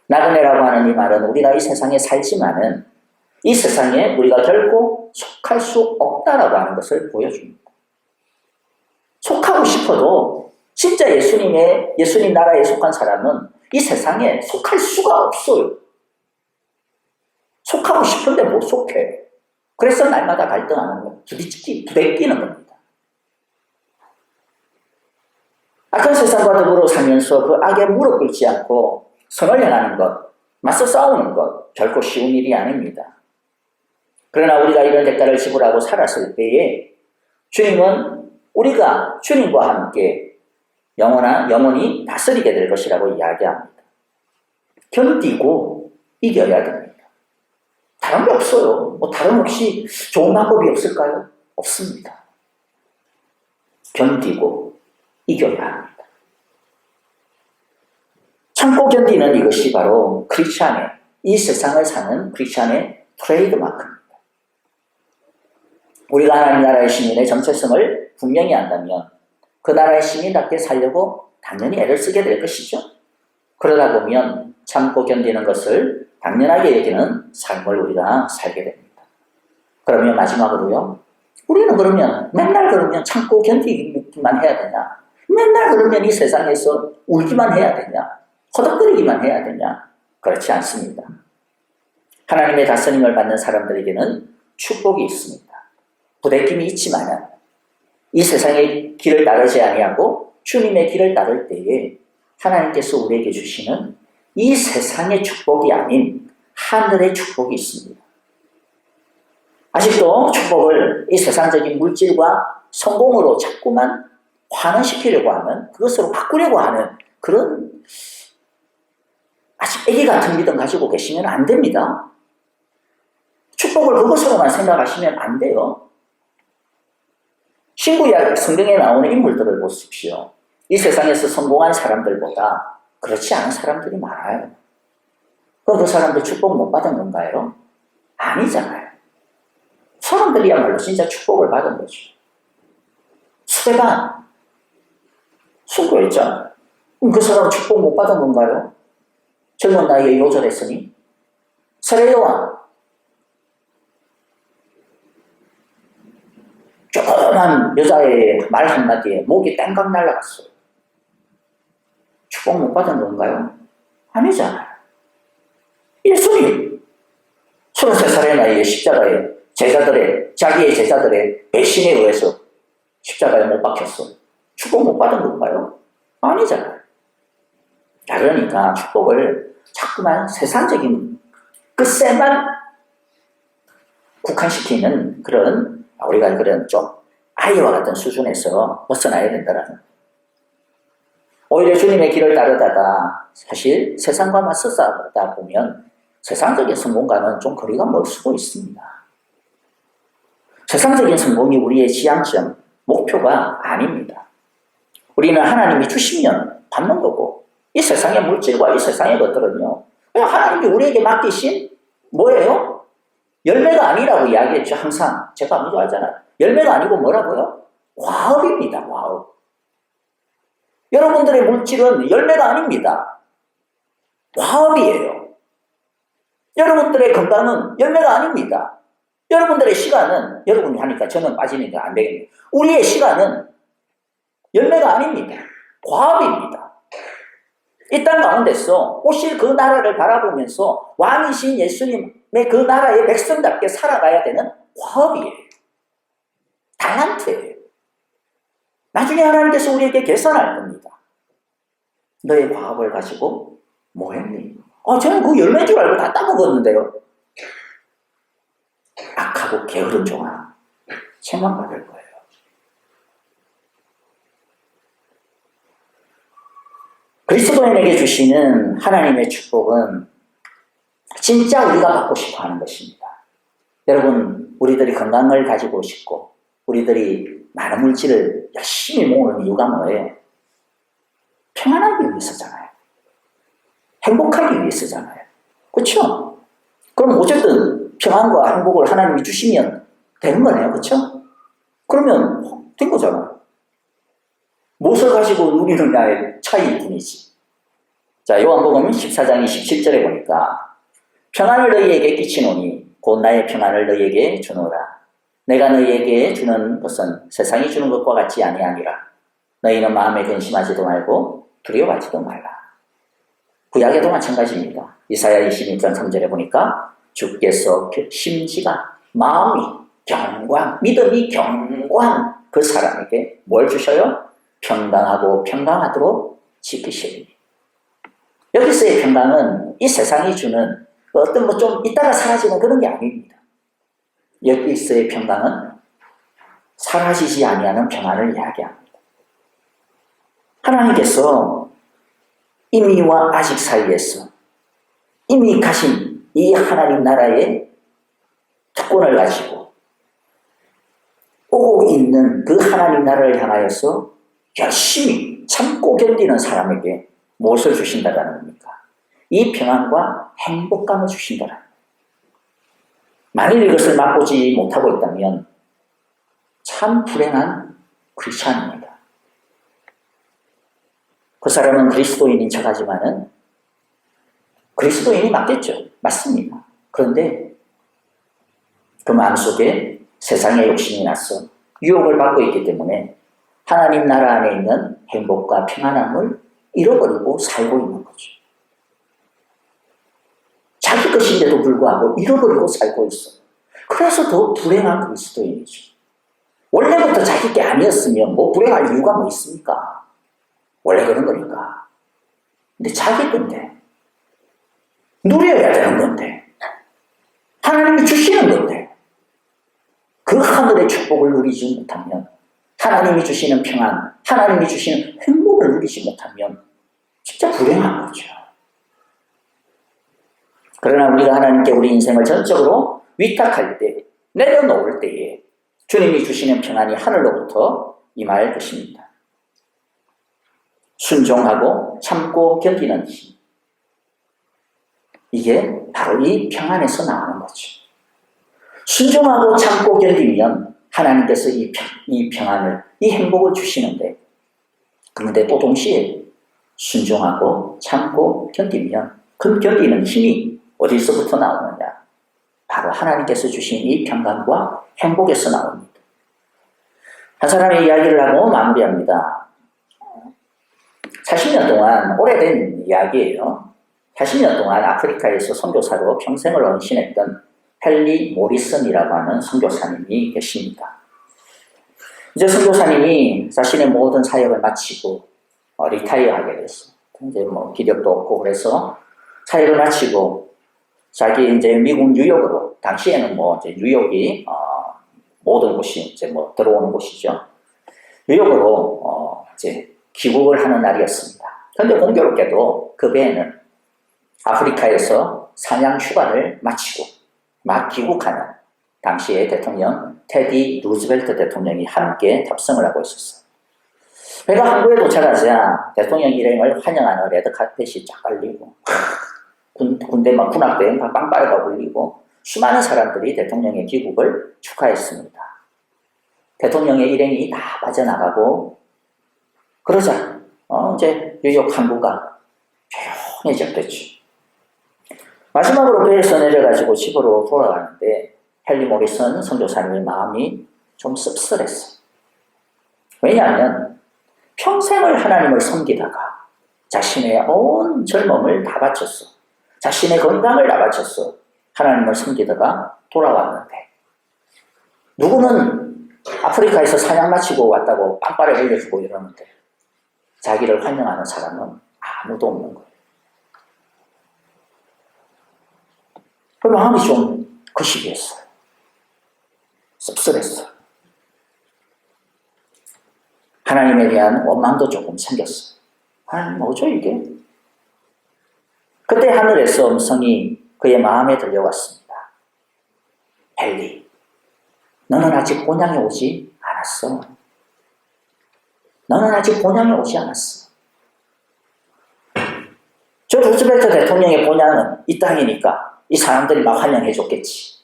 Speaker 5: 나그네라고 하는 이 말은 우리가 이 세상에 살지만은 이 세상에 우리가 결코 속할 수 없다라고 하는 것을 보여줍니다. 속하고 싶어도 진짜 예수님 나라에 속한 사람은 이 세상에 속할 수가 없어요. 속하고 싶은데 못 속해. 그래서 날마다 갈등하는 거예요. 부대끼는 겁니다. 악한 세상과 더불어 살면서 그 악에 무릎 꿇지 않고 선을 행하는 것, 맞서 싸우는 것 결코 쉬운 일이 아닙니다. 그러나 우리가 이런 대가를 지불하고 살았을 때에 주님은 우리가 주님과 함께 영원히 다스리게 될 것이라고 이야기합니다. 견디고 이겨야 됩니다. 다른 게 없어요. 다른 혹시 좋은 방법이 없을까요? 없습니다. 견디고 이겨야 합니다. 참고 견디는 이것이 바로 크리스찬의, 이 세상을 사는 크리스찬의 트레이드마크입니다. 우리가 하나님 나라의 시민의 정체성을 분명히 안다면 그 나라의 시민답게 살려고 당연히 애를 쓰게 될 것이죠. 그러다 보면 참고 견디는 것을 당연하게 여기는 삶을 우리가 살게 됩니다. 그러면 마지막으로요. 우리는 그러면 맨날 그러면 참고 견디기만 해야 되냐? 맨날 그러면 이 세상에서 울기만 해야 되냐? 허덕거리기만 해야 되냐? 그렇지 않습니다. 하나님의 다스림을 받는 사람들에게는 축복이 있습니다. 부대낌이 있지만은 이 세상의 길을 따르지 아니하고 주님의 길을 따를 때에 하나님께서 우리에게 주시는 이 세상의 축복이 아닌 하늘의 축복이 있습니다. 아직도 축복을 이 세상적인 물질과 성공으로 자꾸만 환원시키려고 하는, 그것으로 바꾸려고 하는 그런 아직 애기 같은 믿음 가지고 계시면 안 됩니다. 축복을 그것으로만 생각하시면 안 돼요. 신구약 성경에 나오는 인물들을 보십시오. 이 세상에서 성공한 사람들보다 그렇지 않은 사람들이 많아요. 그럼 그 사람들 축복 못 받은 건가요? 아니잖아요. 사람들이야말로 진짜 축복을 받은 거죠. 스데반 순교했잖아요. 그럼 그 사람은 축복 못 받은 건가요? 젊은 나이에 요절했으니. 세례요한 조그만 여자의 말 한마디에 목이 땡강 날아갔어요. 축복 못 받은 건가요? 아니잖아요. 예수님 33살의 나이에 십자가에 자기의 제자들의 배신에 의해서 십자가에 못 박혔어요. 축복 못 받은 건가요? 아니잖아요. 그러니까 축복을 자꾸만 세상적인 끝에만 국한시키는 그런, 우리가 그런 좀 아이와 같은 수준에서 벗어나야 된다라는. 오히려 주님의 길을 따르다가 사실 세상과 맞서 싸우다 보면 세상적인 성공과는 좀 거리가 멀 수도 있습니다. 세상적인 성공이 우리의 지향점, 목표가 아닙니다. 우리는 하나님이 주시면 받는 거고, 이 세상의 물질과 이 세상의 것들은요, 하나님이 우리에게 맡기신 뭐예요? 열매가 아니라고 이야기했죠. 항상 제가 강조하잖아요. 열매가 아니고 뭐라고요? 과업입니다. 과업. 여러분들의 물질은 열매가 아닙니다. 과업이에요. 여러분들의 건강은 열매가 아닙니다. 여러분들의 시간은, 여러분이 하니까 저는 빠지니까 안 되겠네요. 우리의 시간은 열매가 아닙니다. 과업입니다. 이 땅 가운데서 오실 그 나라를 바라보면서 왕이신 예수님의 그 나라의 백성답게 살아가야 되는 과업이에요. 달란트예요. 나중에 하나님께서 우리에게 계산할 겁니다. 너의 과업을 가지고 뭐 했니? 저는 그 열매인 줄 알고 다 따먹었는데요. 악하고 게으른 종아, 책망받을 거예요. 그리스도인에게 주시는 하나님의 축복은 진짜 우리가 받고 싶어 하는 것입니다. 여러분, 우리들이 건강을 가지고 싶고 우리들이 많은 물질을 열심히 모으는 이유가 뭐예요? 평안하기 위해서잖아요. 행복하기 위해서잖아요. 그렇죠? 그럼 어쨌든 평안과 행복을 하나님이 주시면 되는 거네요. 그렇죠? 그러면 된 거잖아요. 무엇을 가지고 누리느냐의 차이일 뿐이지. 자, 요한복음 14장 27절에 보니까 평안을 너희에게 끼치노니 곧 나의 평안을 너희에게 주노라. 내가 너희에게 주는 것은 세상이 주는 것과 같지 아니하니라. 너희는 마음에 근심하지도 말고 두려워하지도 말라. 구약에도 마찬가지입니다. 이사야 26장 3절에 보니까 주께서 심지가 마음이 경고한 믿음이 경고한 그 사람에게 뭘 주셔요? 평강하고 평강하도록 지키시리니. 여기서의 평강은 이 세상이 주는 어떤 뭐 좀 있다가 사라지는 그런 게 아닙니다. 여기서의 평강은 사라지지 아니하는 평안을 이야기합니다. 하나님께서 이미와 아직 사이에서 이미 가신 이 하나님 나라의 특권을 가지고 오고 있는 그 하나님 나라를 향하여서 열심히 참고 견디는 사람에게 무엇을 주신다라는 겁니까? 이 평안과 행복감을 주신다라는 겁니다. 만일 이것을 맛보지 못하고 있다면 참 불행한 크리스찬입니다. 그 사람은 그리스도인인 척하지만은 그리스도인이 맞겠죠. 맞습니다. 그런데 그 마음속에 세상의 욕심이 나서 유혹을 받고 있기 때문에 하나님 나라 안에 있는 행복과 평안함을 잃어버리고 살고 있는 거죠. 자기 것인데도 불구하고 잃어버리고 살고 있어요. 그래서 더 불행한 그리스도인이죠. 원래부터 자기 게 아니었으면 뭐 불행할 이유가 뭐 있습니까? 원래 그런 거니까. 근데 자기 건데 누려야 되는 건데 하나님이 주시는 건데 그 하늘의 축복을 누리지 못하면 하나님이 주시는 평안, 하나님이 주시는 행복을 누리지 못하면 진짜 불행한 거죠. 그러나 우리가 하나님께 우리 인생을 전적으로 위탁할 때, 내려놓을 때에 주님이 주시는 평안이 하늘로부터 임할 것입니다. 순종하고 참고 견디는 힘. 이게 바로 이 평안에서 나오는 거죠. 순종하고 참고 견디면 하나님께서 이 평안을, 이 행복을 주시는데, 그런데 또 동시에 순종하고 참고 견디면 그 견디는 힘이 어디서부터 나오느냐? 바로 하나님께서 주신 이 평강과 행복에서 나옵니다. 한 사람의 이야기를 하고 마무리합니다. 40년 동안, 오래된 이야기예요. 40년 동안 아프리카에서 선교사로 평생을 헌신했던 헨리 모리슨이라고 하는 선교사님이 계십니다. 이제 선교사님이 자신의 모든 사역을 마치고 리타이어하게 됐어요. 이제 뭐 기력도 없고 그래서 사역을 마치고 자기 이제 미국 뉴욕으로, 당시에는 뭐 이제 뉴욕이 모든 곳이 이제 뭐 들어오는 곳이죠. 뉴욕으로 이제 귀국을 하는 날이었습니다. 그런데 공교롭게도 그 배에는 아프리카에서 사냥 휴가를 마치고 막 귀국하는 당시의 대통령 테디 루즈벨트 대통령이 함께 탑승을 하고 있었어요. 배가 한국에 도착하자 대통령 일행을 환영하는 레드카펫이 쫙 깔리고 군대 막 군악대 빵빠레가 울리고 수많은 사람들이 대통령의 귀국을 축하했습니다. 대통령의 일행이 다 빠져나가고 그러자 이제 뉴욕 항구가 조용해졌겠죠. 마지막으로 배에서 내려가지고 집으로 돌아가는데 헨리 모리슨 선교사님의 마음이 좀 씁쓸했어요. 왜냐하면 평생을 하나님을 섬기다가 자신의 온 젊음을 다 바쳤어. 자신의 건강을 다 바쳤어. 하나님을 섬기다가 돌아왔는데 누구는 아프리카에서 사냥 마치고 왔다고 빵빠레 올려주고 이러는데 자기를 환영하는 사람은 아무도 없는 거예요. 그 마음이 좀 거시기했어요. 씁쓸했어요. 하나님에 대한 원망도 조금 생겼어요. 하나님 뭐죠 이게? 그때 하늘에서 음성이 그의 마음에 들려왔습니다. 엘리, 너는 아직 본향에 오지 않았어. 너는 아직 본향에 오지 않았어. 저 루즈벨트 대통령의 본향은 이 땅이니까 이 사람들이 막 환영해 줬겠지.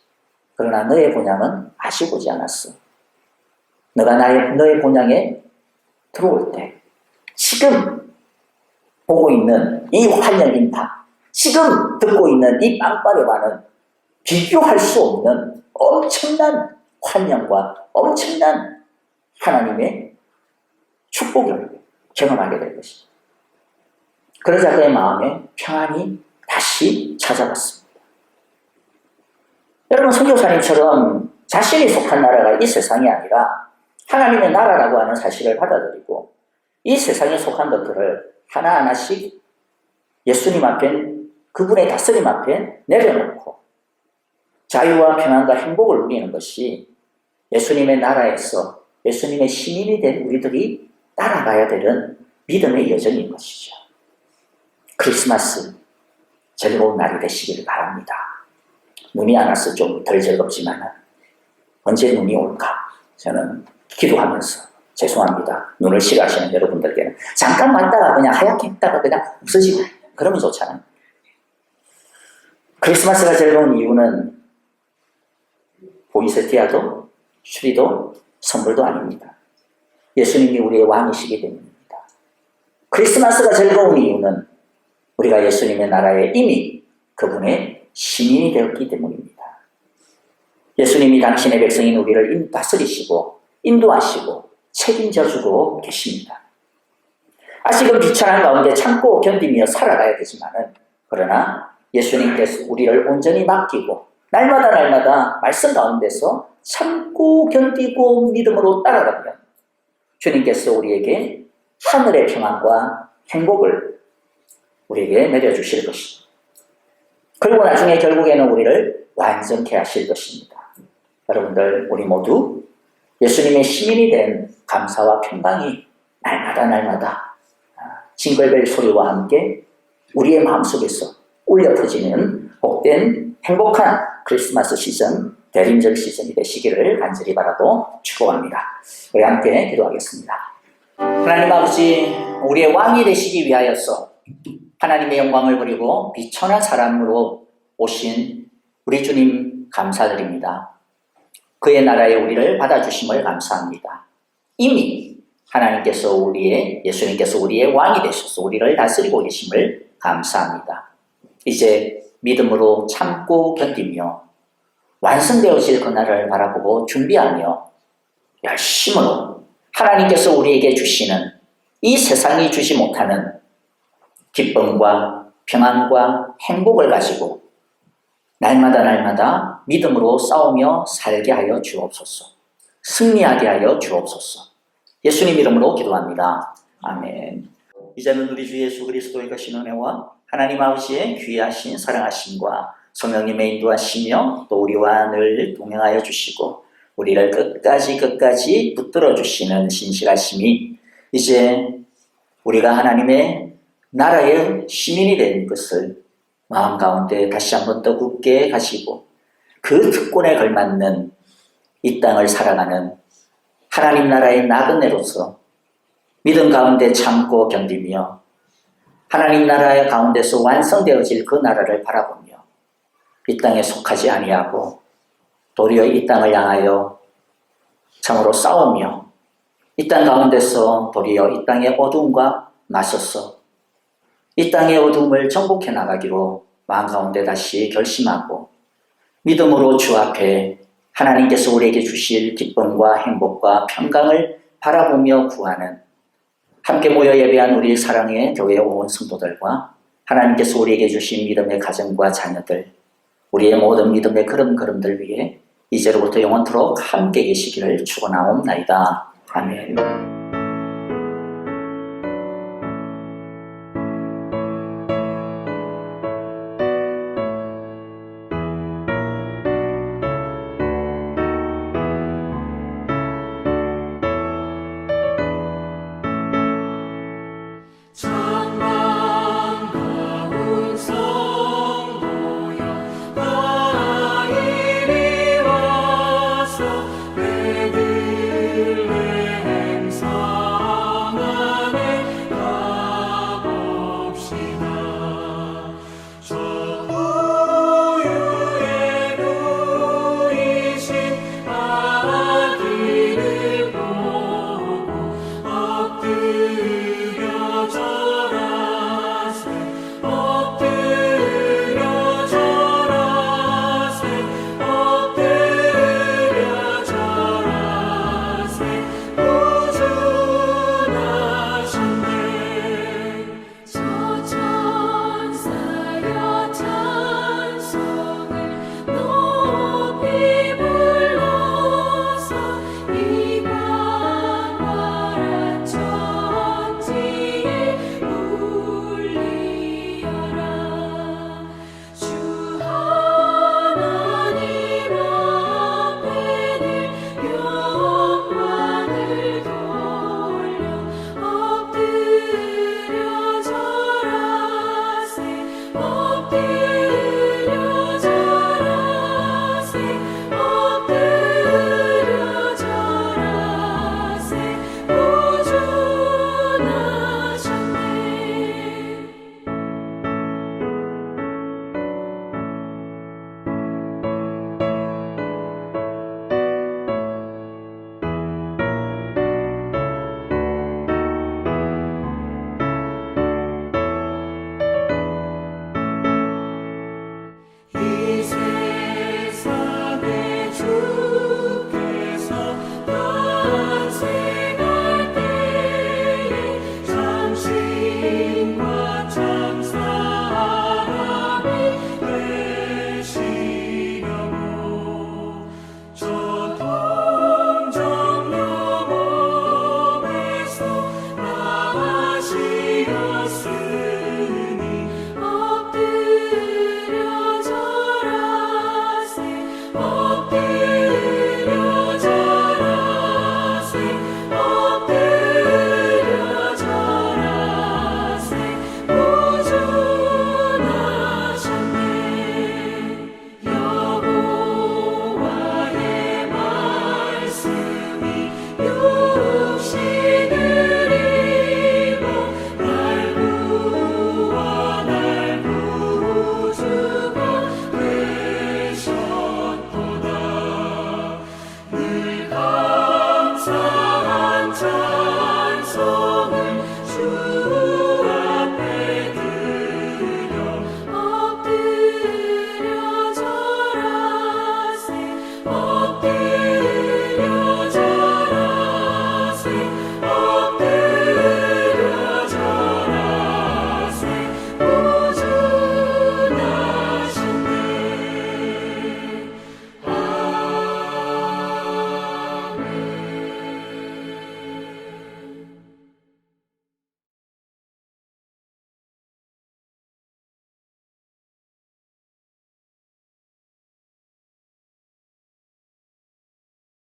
Speaker 5: 그러나 너의 본향은 아직 오지 않았어. 너가 너의 본향에 들어올 때 지금 보고 있는 이 환영 인파, 지금 듣고 있는 이 빵빠레와는 비교할 수 없는 엄청난 환영과 엄청난 하나님의 축복을 경험하게 될 것입니다. 그러자 그의 마음에 평안이 다시 찾아왔습니다. 여러분, 선교사님처럼 자신이 속한 나라가 이 세상이 아니라 하나님의 나라라고 하는 사실을 받아들이고 이 세상에 속한 것들을 하나하나씩 예수님 앞에, 그분의 다스림 앞에 내려놓고 자유와 평안과 행복을 누리는 것이 예수님의 나라에서 예수님의 시민이 된 우리들이 따라가야 되는 믿음의 여정인 것이죠. 크리스마스 즐거운 날이 되시기를 바랍니다. 눈이 안 와서 좀 덜 즐겁지만 언제 눈이 올까? 저는 기도하면서 죄송합니다. 눈을 싫어하시는 여러분들께는 잠깐 왔다가 그냥 하얗게 있다가 그냥 없어지고 그러면 좋잖아요. 크리스마스가 즐거운 이유는 보이세티아도 추리도 선물도 아닙니다. 예수님이 우리의 왕이시기 때문입니다. 크리스마스가 즐거운 이유는 우리가 예수님의 나라에 이미 그분의 시민이 되었기 때문입니다. 예수님이 당신의 백성인 우리를 다스리시고 인도하시고 책임져주고 계십니다. 아직은 비천한 가운데 참고 견디며 살아가야 되지만은 그러나 예수님께서 우리를 온전히 맡기고 날마다 말씀 가운데서 참고 견디고 믿음으로 따라가면 주님께서 우리에게 하늘의 평안과 행복을 우리에게 내려주실 것입니다. 그리고 나중에 결국에는 우리를 완전케 하실 것입니다. 여러분들, 우리 모두 예수님의 시민이 된 감사와 평강이 날마다 징글벨 소리와 함께 우리의 마음속에서 울려 퍼지는 복된 행복한 크리스마스 시즌, 대림절 시즌이 되시기를 간절히 바라고 축복합니다. 우리 함께 기도하겠습니다. 하나님 아버지, 우리의 왕이 되시기 위하여서 하나님의 영광을 버리고 비천한 사람으로 오신 우리 주님 감사드립니다. 그의 나라에 우리를 받아주심을 감사합니다. 이미 하나님께서 예수님께서 우리의 왕이 되셔서 우리를 다스리고 계심을 감사합니다. 이제 믿음으로 참고 견디며 완성되어질 그날을 바라보고 준비하며 열심으로 하나님께서 우리에게 주시는 이 세상이 주지 못하는 기쁨과 평안과 행복을 가지고 날마다 믿음으로 싸우며 살게 하여 주옵소서. 승리하게 하여 주옵소서. 예수님 이름으로 기도합니다. 아멘. 이제는 우리 주 예수 그리스도의 거신 은혜와 하나님 아버지의 귀하신 사랑하심과 성령님의 인도하시며 또 우리와 늘 동행하여 주시고 우리를 끝까지 붙들어 주시는 신실하심이 이제 우리가 하나님의 나라의 시민이 된 것을 마음 가운데 다시 한번 더 굳게 가시고 그 특권에 걸맞는 이 땅을 살아가는 하나님 나라의 나그네로서 믿음 가운데 참고 견디며 하나님 나라의 가운데서 완성되어질 그 나라를 바라보며 이 땅에 속하지 아니하고 도리어 이 땅을 향하여 참으로 싸우며 이 땅 가운데서 도리어 이 땅의 어두움과 맞서서 이 땅의 어두움을 정복해 나가기로 마음 가운데 다시 결심하고 믿음으로 주 앞에 하나님께서 우리에게 주실 기쁨과 행복과 평강을 바라보며 구하는 함께 모여 예배한 우리 사랑의 교회 온 성도들과 하나님께서 우리에게 주신 믿음의 가정과 자녀들, 우리의 모든 믿음의 걸음들 위해 이제로부터 영원토록 함께 계시기를 축원하옵나이다. 아멘.